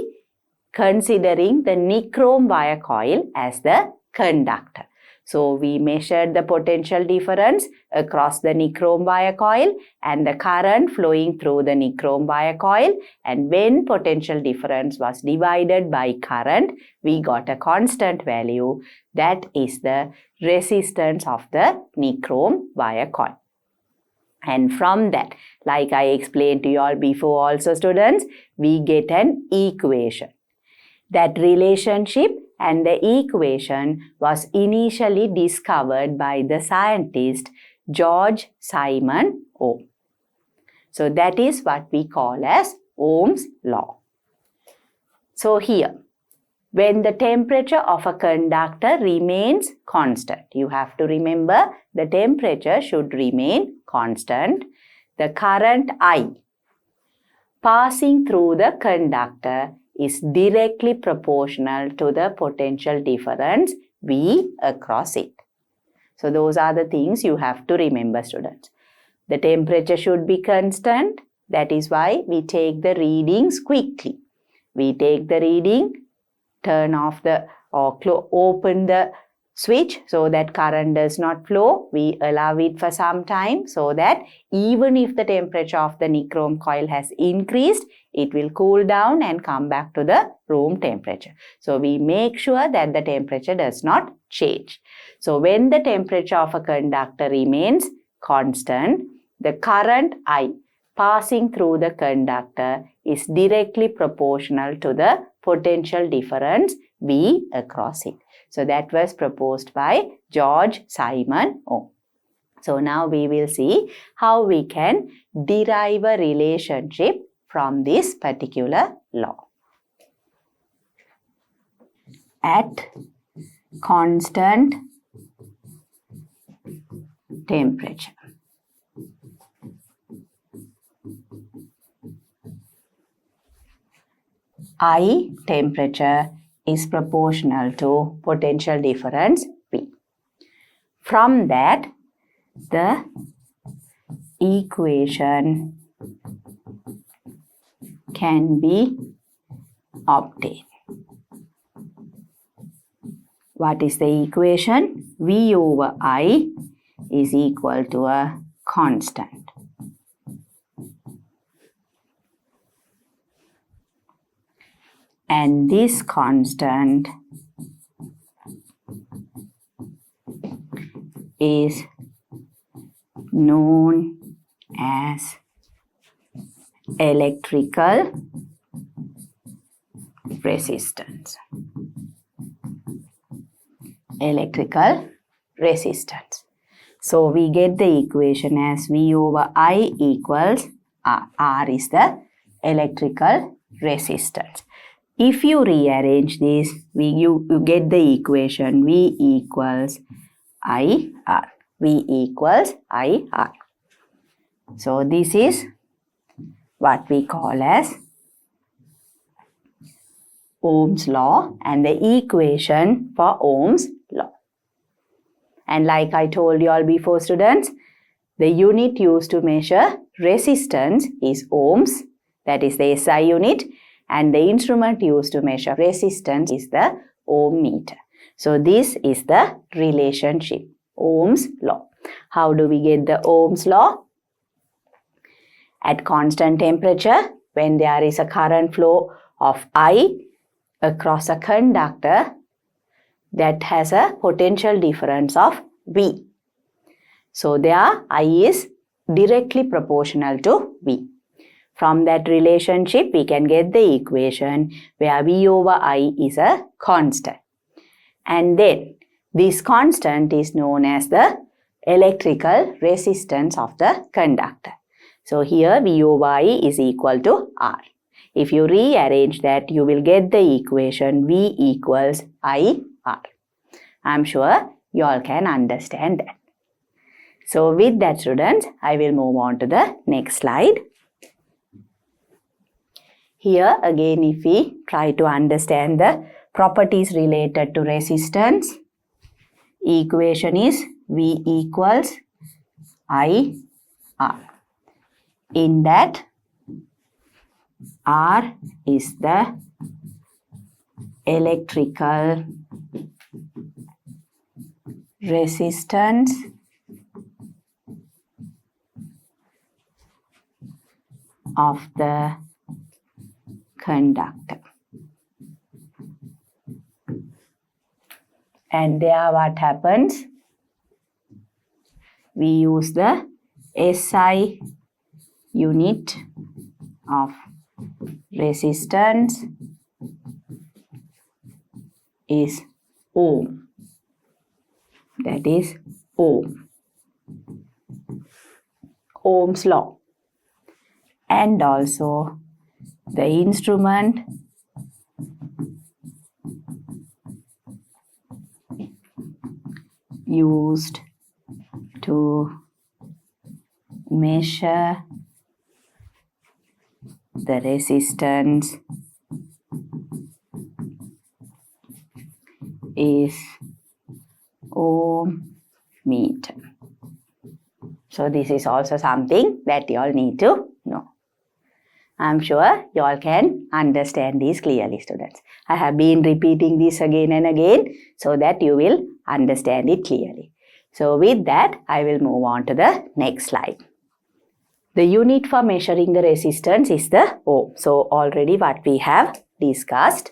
considering the nichrome wire coil as the conductor. So we measured the potential difference across the nichrome wire coil and the current flowing through the nichrome wire coil, and when potential difference was divided by current, we got a constant value, that is the resistance of the nichrome wire coil. And from that, like I explained to you all before also students, we get an equation. That relationship and the equation was initially discovered by the scientist George Simon Ohm. So that is what we call as Ohm's law. So here, when the temperature of a conductor remains constant, you have to remember the temperature should remain constant. The current I passing through the conductor is directly proportional to the potential difference V across it. So those are the things you have to remember, students. The temperature should be constant. That is why we take the readings quickly. We take the reading, turn off the or open the switch so that current does not flow. We allow it for some time so that even if the temperature of the nichrome coil has increased, it will cool down and come back to the room temperature. So we make sure that the temperature does not change. So when the temperature of a conductor remains constant, the current I passing through the conductor is directly proportional to the potential difference V across it. So that was proposed by George Simon Ohm. So now we will see how we can derive a relationship from this particular law. At constant temperature, I temperature is proportional to potential difference V. From that, the equation can be obtained. What is the equation? V over I is equal to a constant. And this constant is known as electrical resistance. Electrical resistance. So we get the equation as V over I equals R. R is the electrical resistance. If you rearrange this, you get the equation V equals IR. V equals IR. So this is what we call as Ohm's law and the equation for Ohm's law. And like I told you all before, students, the unit used to measure resistance is ohms, that is the SI unit, and the instrument used to measure resistance is the ohm meter. So this is the relationship, Ohm's law. How do we get the Ohm's law? At constant temperature, when there is a current flow of I across a conductor, that has a potential difference of V. So there I is directly proportional to V. From that relationship, we can get the equation where V over I is a constant. And then this constant is known as the electrical resistance of the conductor. So here V over I is equal to R. If you rearrange that, you will get the equation V equals IR. I'm sure you all can understand that. So with that, students, I will move on to the next slide. Here again, if we try to understand the properties related to resistance, equation is V equals IR. In that, R is the electrical resistance of the conductor. And there what happens? We use the SI unit of resistance is ohm. That is ohm. Ohm's law. And also the instrument used to measure the resistance is ohm meter. So this is also something that you all need to know. I'm sure you all can understand this clearly, students. I have been repeating this again and again so that you will understand it clearly. So with that, I will move on to the next slide. The unit for measuring the resistance is the ohm. So already what we have discussed.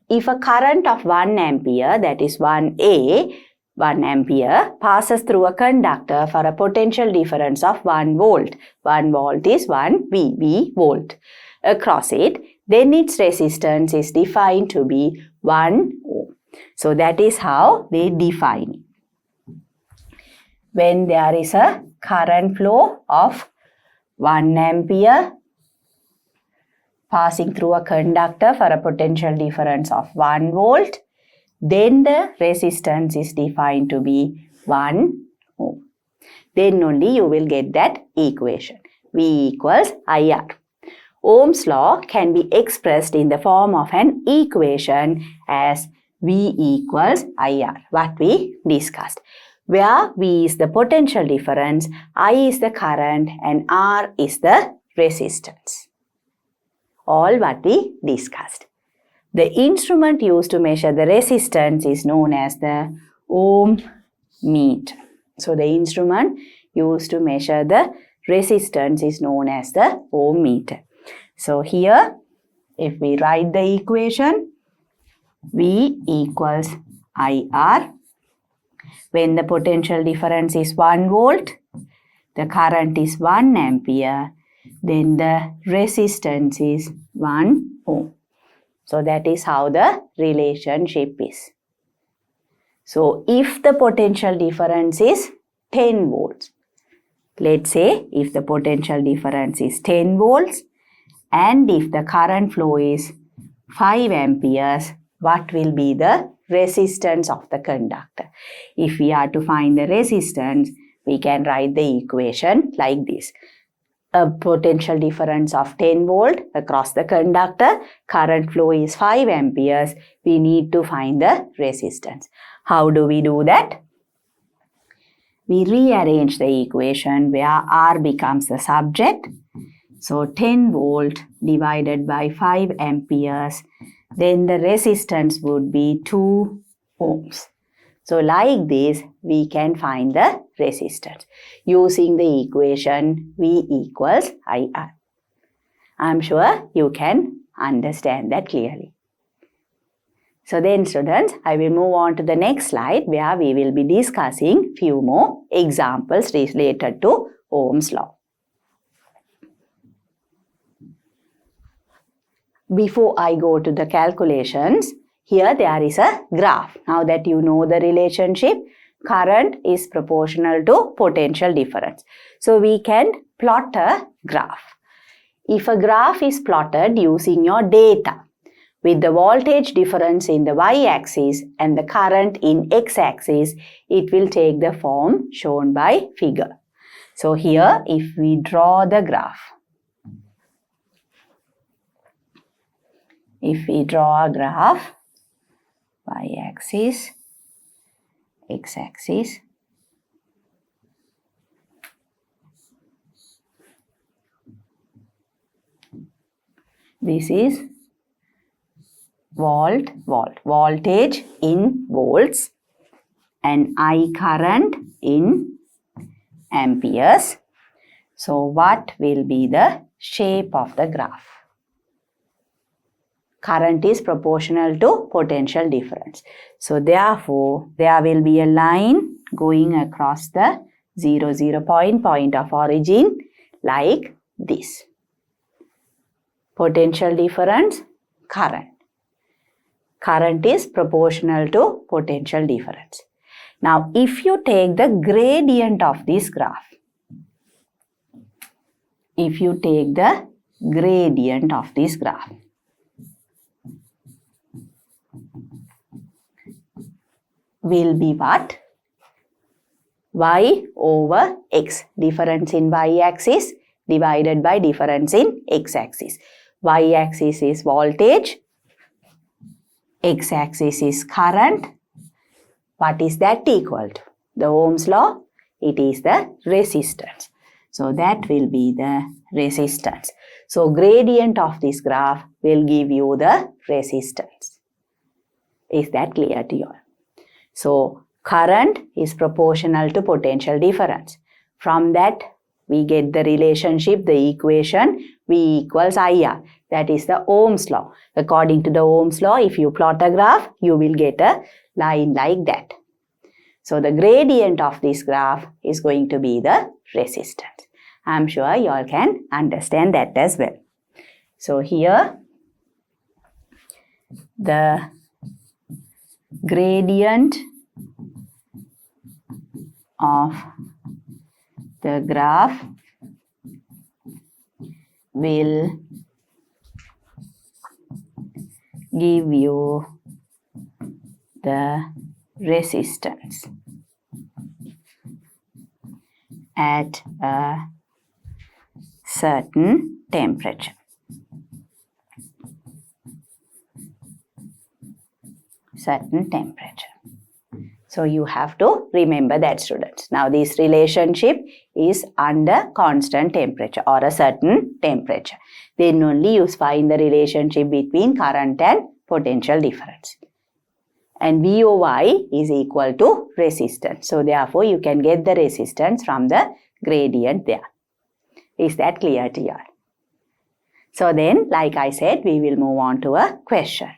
If a current of 1 ampere, that is 1A, 1 ampere, passes through a conductor for a potential difference of 1 volt. 1 volt is 1 V volt. Across it, then its resistance is defined to be 1 ohm. So that is how they define it. When there is a current flow of 1 ampere passing through a conductor for a potential difference of 1 volt, then the resistance is defined to be 1 ohm. Then only you will get that equation. V equals IR. Ohm's law can be expressed in the form of an equation as V equals IR, what we discussed, where V is the potential difference, I is the current, and R is the resistance. All what we discussed. The instrument used to measure the resistance is known as the ohm meter. So the instrument used to measure the resistance is known as the ohm meter. So here, if we write the equation, V equals IR. When the potential difference is 1 volt, the current is 1 ampere, then the resistance is 1 ohm. So that is how the relationship is. So if the potential difference is 10 volts. Let's say if the potential difference is 10 volts and if the current flow is 5 amperes, what will be the resistance of the conductor? If we are to find the resistance, we can write the equation like this. A potential difference of 10 volt across the conductor, current flow is 5 amperes, we need to find the resistance. How do we do that? We rearrange the equation where R becomes the subject. So 10 volt divided by 5 amperes, then the resistance would be 2 ohms. So like this, we can find the resistance using the equation V equals IR. I'm sure you can understand that clearly. So then students, I will move on to the next slide where we will be discussing few more examples related to Ohm's law. Before I go to the calculations, here there is a graph. Now that you know the relationship, current is proportional to potential difference. So we can plot a graph. If a graph is plotted using your data with the voltage difference in the y-axis and the current in x-axis, it will take the form shown by figure. So here if we draw the graph, if we draw a graph, y-axis, x-axis, this is voltage in volts and I current in amperes. So what will be the shape of the graph? Current is proportional to potential difference. So therefore, there will be a line going across the 0 point of origin like this. Potential difference, current. Current is proportional to potential difference. Now, if you take the gradient of this graph, will be what? Y over x, difference in y-axis divided by difference in x-axis. Y-axis is voltage, x-axis is current. What is that equal to? The Ohm's law, it is the resistance. So that will be the resistance. So gradient of this graph will give you the resistance. Is that clear to you all? So current is proportional to potential difference. From that we get the relationship, the equation V equals IR. That is the Ohm's law. According to the Ohm's law, if you plot a graph, you will get a line like that. So the gradient of this graph is going to be the resistance. I'm sure you all can understand that as well. So here the gradient of the graph will give you the resistance at a certain temperature. So you have to remember that, students. Now this relationship is under constant temperature or a certain temperature. Then only you find the relationship between current and potential difference. And VOY is equal to resistance. So therefore you can get the resistance from the gradient there. Is that clear to you all? So then, like I said, we will move on to a question.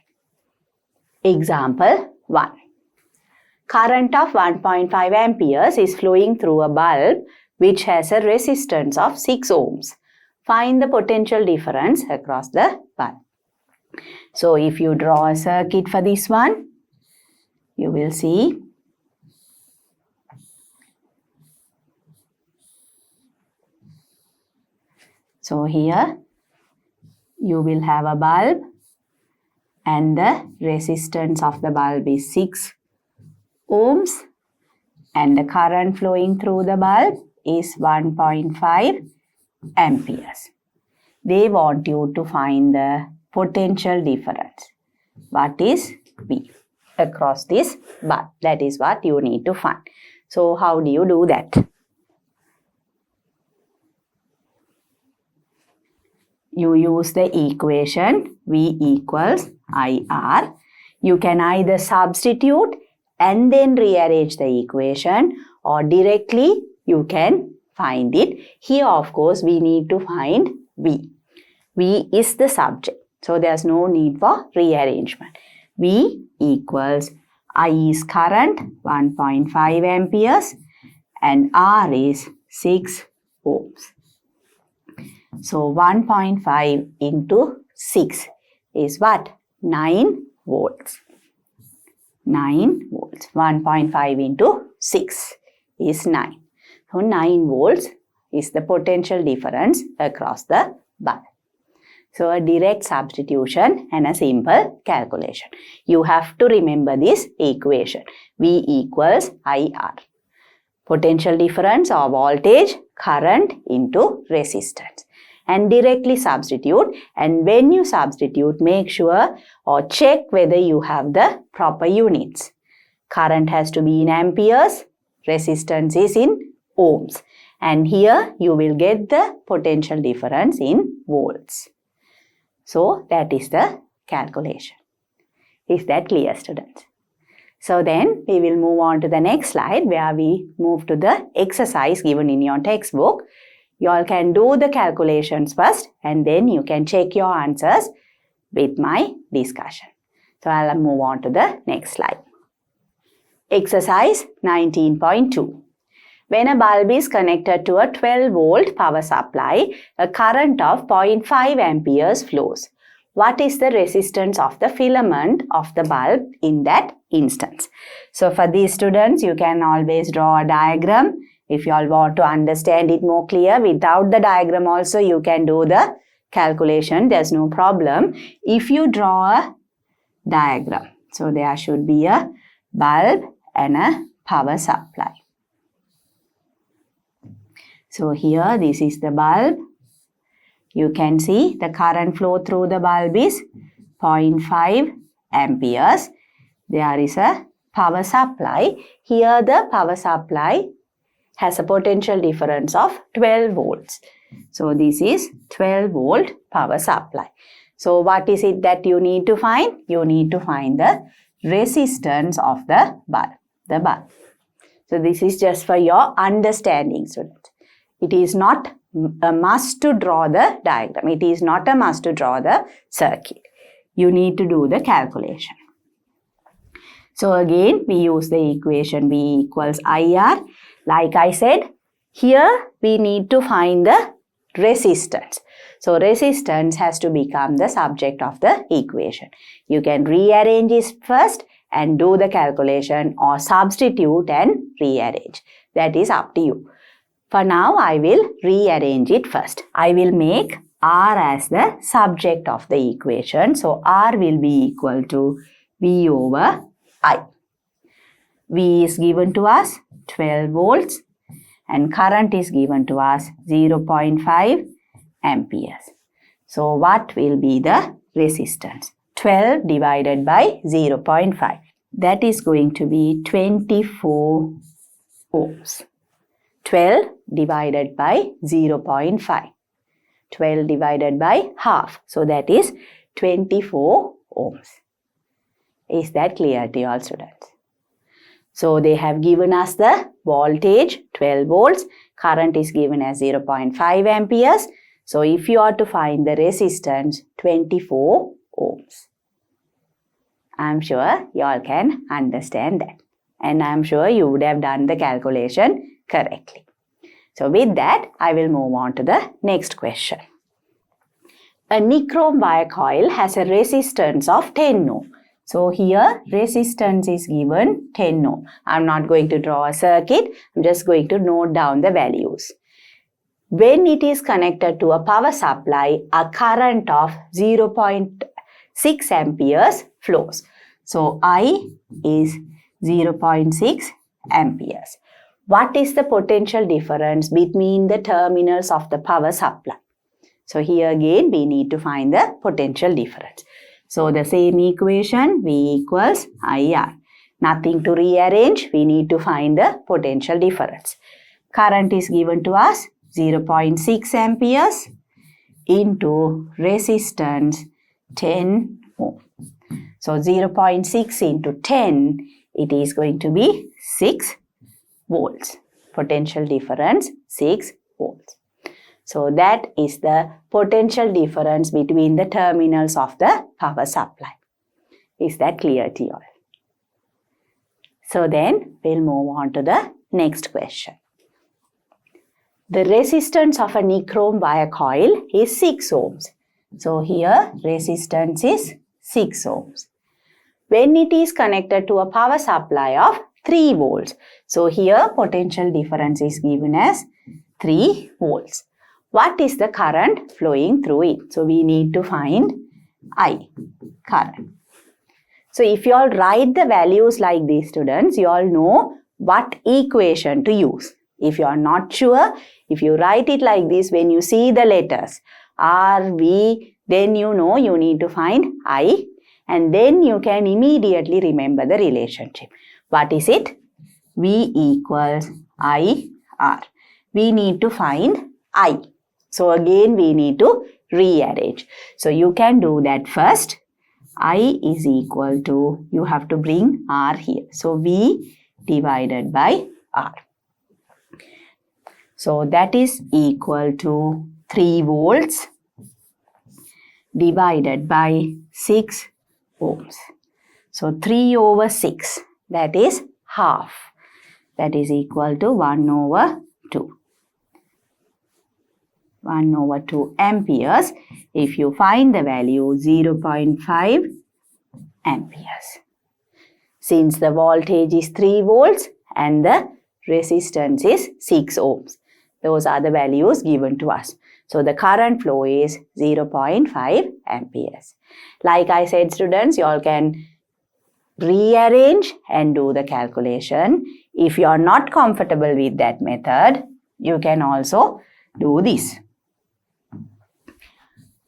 Example 1. Current of 1.5 amperes is flowing through a bulb which has a resistance of 6 ohms. Find the potential difference across the bulb. So if you draw a circuit for this one, you will see So here you will have a bulb and the resistance of the bulb is 6 ohms and the current flowing through the bulb is 1.5 amperes. They want you to find the potential difference. What is V across this bulb? That is what you need to find. So how do you do that? You use the equation V equals IR. You can either substitute and then rearrange the equation, or directly you can find it. Here, of course, we need to find V. V is the subject, so there's no need for rearrangement. V equals I is current 1.5 amperes and R is 6 ohms. So 1.5 into 6 is what? 9 volts. 9 volts. 1.5 into 6 is 9. So 9 volts is the potential difference across the bulb. So a direct substitution and a simple calculation. You have to remember this equation. V equals IR. Potential difference or voltage, current into resistance. And directly substitute, and when you substitute, make sure or check whether you have the proper units. Current has to be in amperes, resistance is in ohms, and here you will get the potential difference in volts. So that is the calculation. Is that clear, students? So then we will move on to the next slide where we move to the exercise given in your textbook. You all can do the calculations first and then you can check your answers with my discussion. So I'll move on to the next slide. Exercise 19.2. When a bulb is connected to a 12-volt power supply, a current of 0.5 amperes flows. What is the resistance of the filament of the bulb in that instance? So for these students, you can always draw a diagram. If you all want to understand it more clear, without the diagram also you can do the calculation. There's no problem. If you draw a diagram, so there should be a bulb and a power supply. So here this is the bulb. You can see the current flow through the bulb is 0.5 amperes. There is a power supply. Here the power supply has a potential difference of 12 volts. So this is 12 volt power supply. So what is it that you need to find? You need to find the resistance of the bulb. So this is just for your understanding, students. It is not a must to draw the diagram. It is not a must to draw the circuit. You need to do the calculation. So again, we use the equation V equals IR. Like I said, here we need to find the resistance. So resistance has to become the subject of the equation. You can rearrange it first and do the calculation, or substitute and rearrange. That is up to you. For now, I will rearrange it first. I will make R as the subject of the equation. So R will be equal to V over I. V is given to us 12 volts and current is given to us 0.5 amperes. So what will be the resistance? 12 divided by 0.5. That is going to be 24 ohms. 12 divided by 0.5. 12 divided by half. So that is 24 ohms. Is that clear to you all, students? So they have given us the voltage 12 volts, current is given as 0.5 amperes. So if you are to find the resistance, 24 ohms. I'm sure you all can understand that. And I'm sure you would have done the calculation correctly. So with that, I will move on to the next question. A nichrome wire coil has a resistance of 10 ohm. So here resistance is given 10 ohm. I'm not going to draw a circuit. I'm just going to note down the values. when it is connected to a power supply, a current of 0.6 amperes flows. So I is 0.6 amperes. What is the potential difference between the terminals of the power supply? So here again we need to find the potential difference. So the same equation, V equals IR. Nothing to rearrange, we need to find the potential difference. Current is given to us 0.6 amperes into resistance 10 ohm. So 0.6 into 10, it is going to be 6 volts. Potential difference 6 volts. So that is the potential difference between the terminals of the power supply. Is that clear to you all? So then we'll move on to the next question. The resistance of a nichrome wire coil is 6 ohms. So here resistance is 6 ohms. When it is connected to a power supply of 3 volts. So here potential difference is given as 3 volts. What is the current flowing through it? So we need to find I, current. So if you all write the values like these, students, you all know what equation to use. If you are not sure, if you write it like this, when you see the letters R, V, then you know you need to find I, and then you can immediately remember the relationship. What is it? V equals I, R. We need to find I. So again we need to rearrange. So you can do that first. I is equal to, you have to bring R here. So V divided by R. So that is equal to 3 volts divided by 6 ohms. So 3 over 6, that is half. That is equal to 1 over 2. 1 over 2 amperes. If you find the value 0.5 amperes. Since the voltage is 3 volts and the resistance is 6 ohms. Those are the values given to us. So the current flow is 0.5 amperes. Like I said, students, you all can rearrange and do the calculation. If you are not comfortable with that method, you can also do this.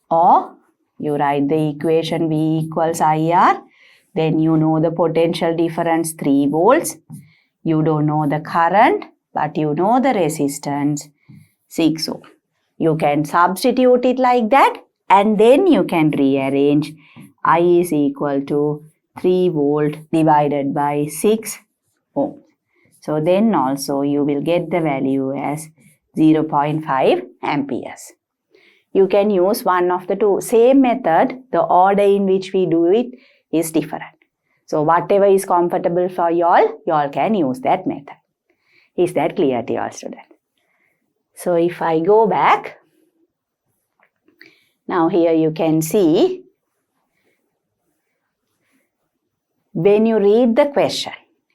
Or you write the equation V equals IR. Then you know the potential difference 3 volts. You don't know the current, but you know the resistance 6 ohm. You can substitute it like that and then you can rearrange. I is equal to 3 volt divided by 6 ohm. So then also you will get the value as 0.5 amperes. You can use one of the two. Same method, the order in which we do it is different. So whatever is comfortable for you all can use that method. Is that clear to you all, students? So if I go back, now here you can see, when you read the question,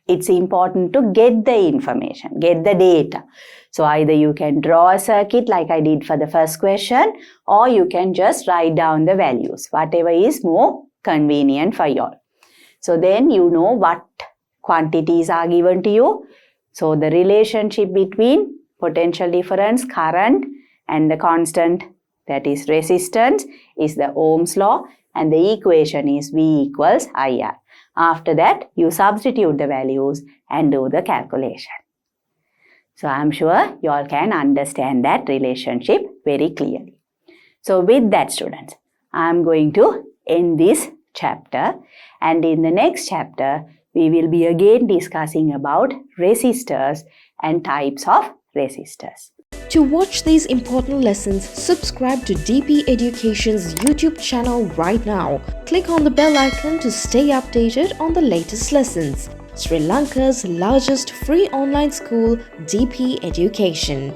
it's important to get the information, get the data. So either you can draw a circuit like I did for the first question, or you can just write down the values, whatever is more convenient for you all. So then you know what quantities are given to you. So the relationship between potential difference, current, and the constant, that is resistance, is the Ohm's law, and the equation is V equals IR. After that, you substitute the values and do the calculation. So I'm sure you all can understand that relationship very clearly. So with that, students, I'm going to end this chapter, and in the next chapter, we will be again discussing about resistors and types of resistors. To watch these important lessons, subscribe to DP Education's YouTube channel right now. Click on the bell icon to stay updated on the latest lessons. Sri Lanka's largest free online school, DP Education.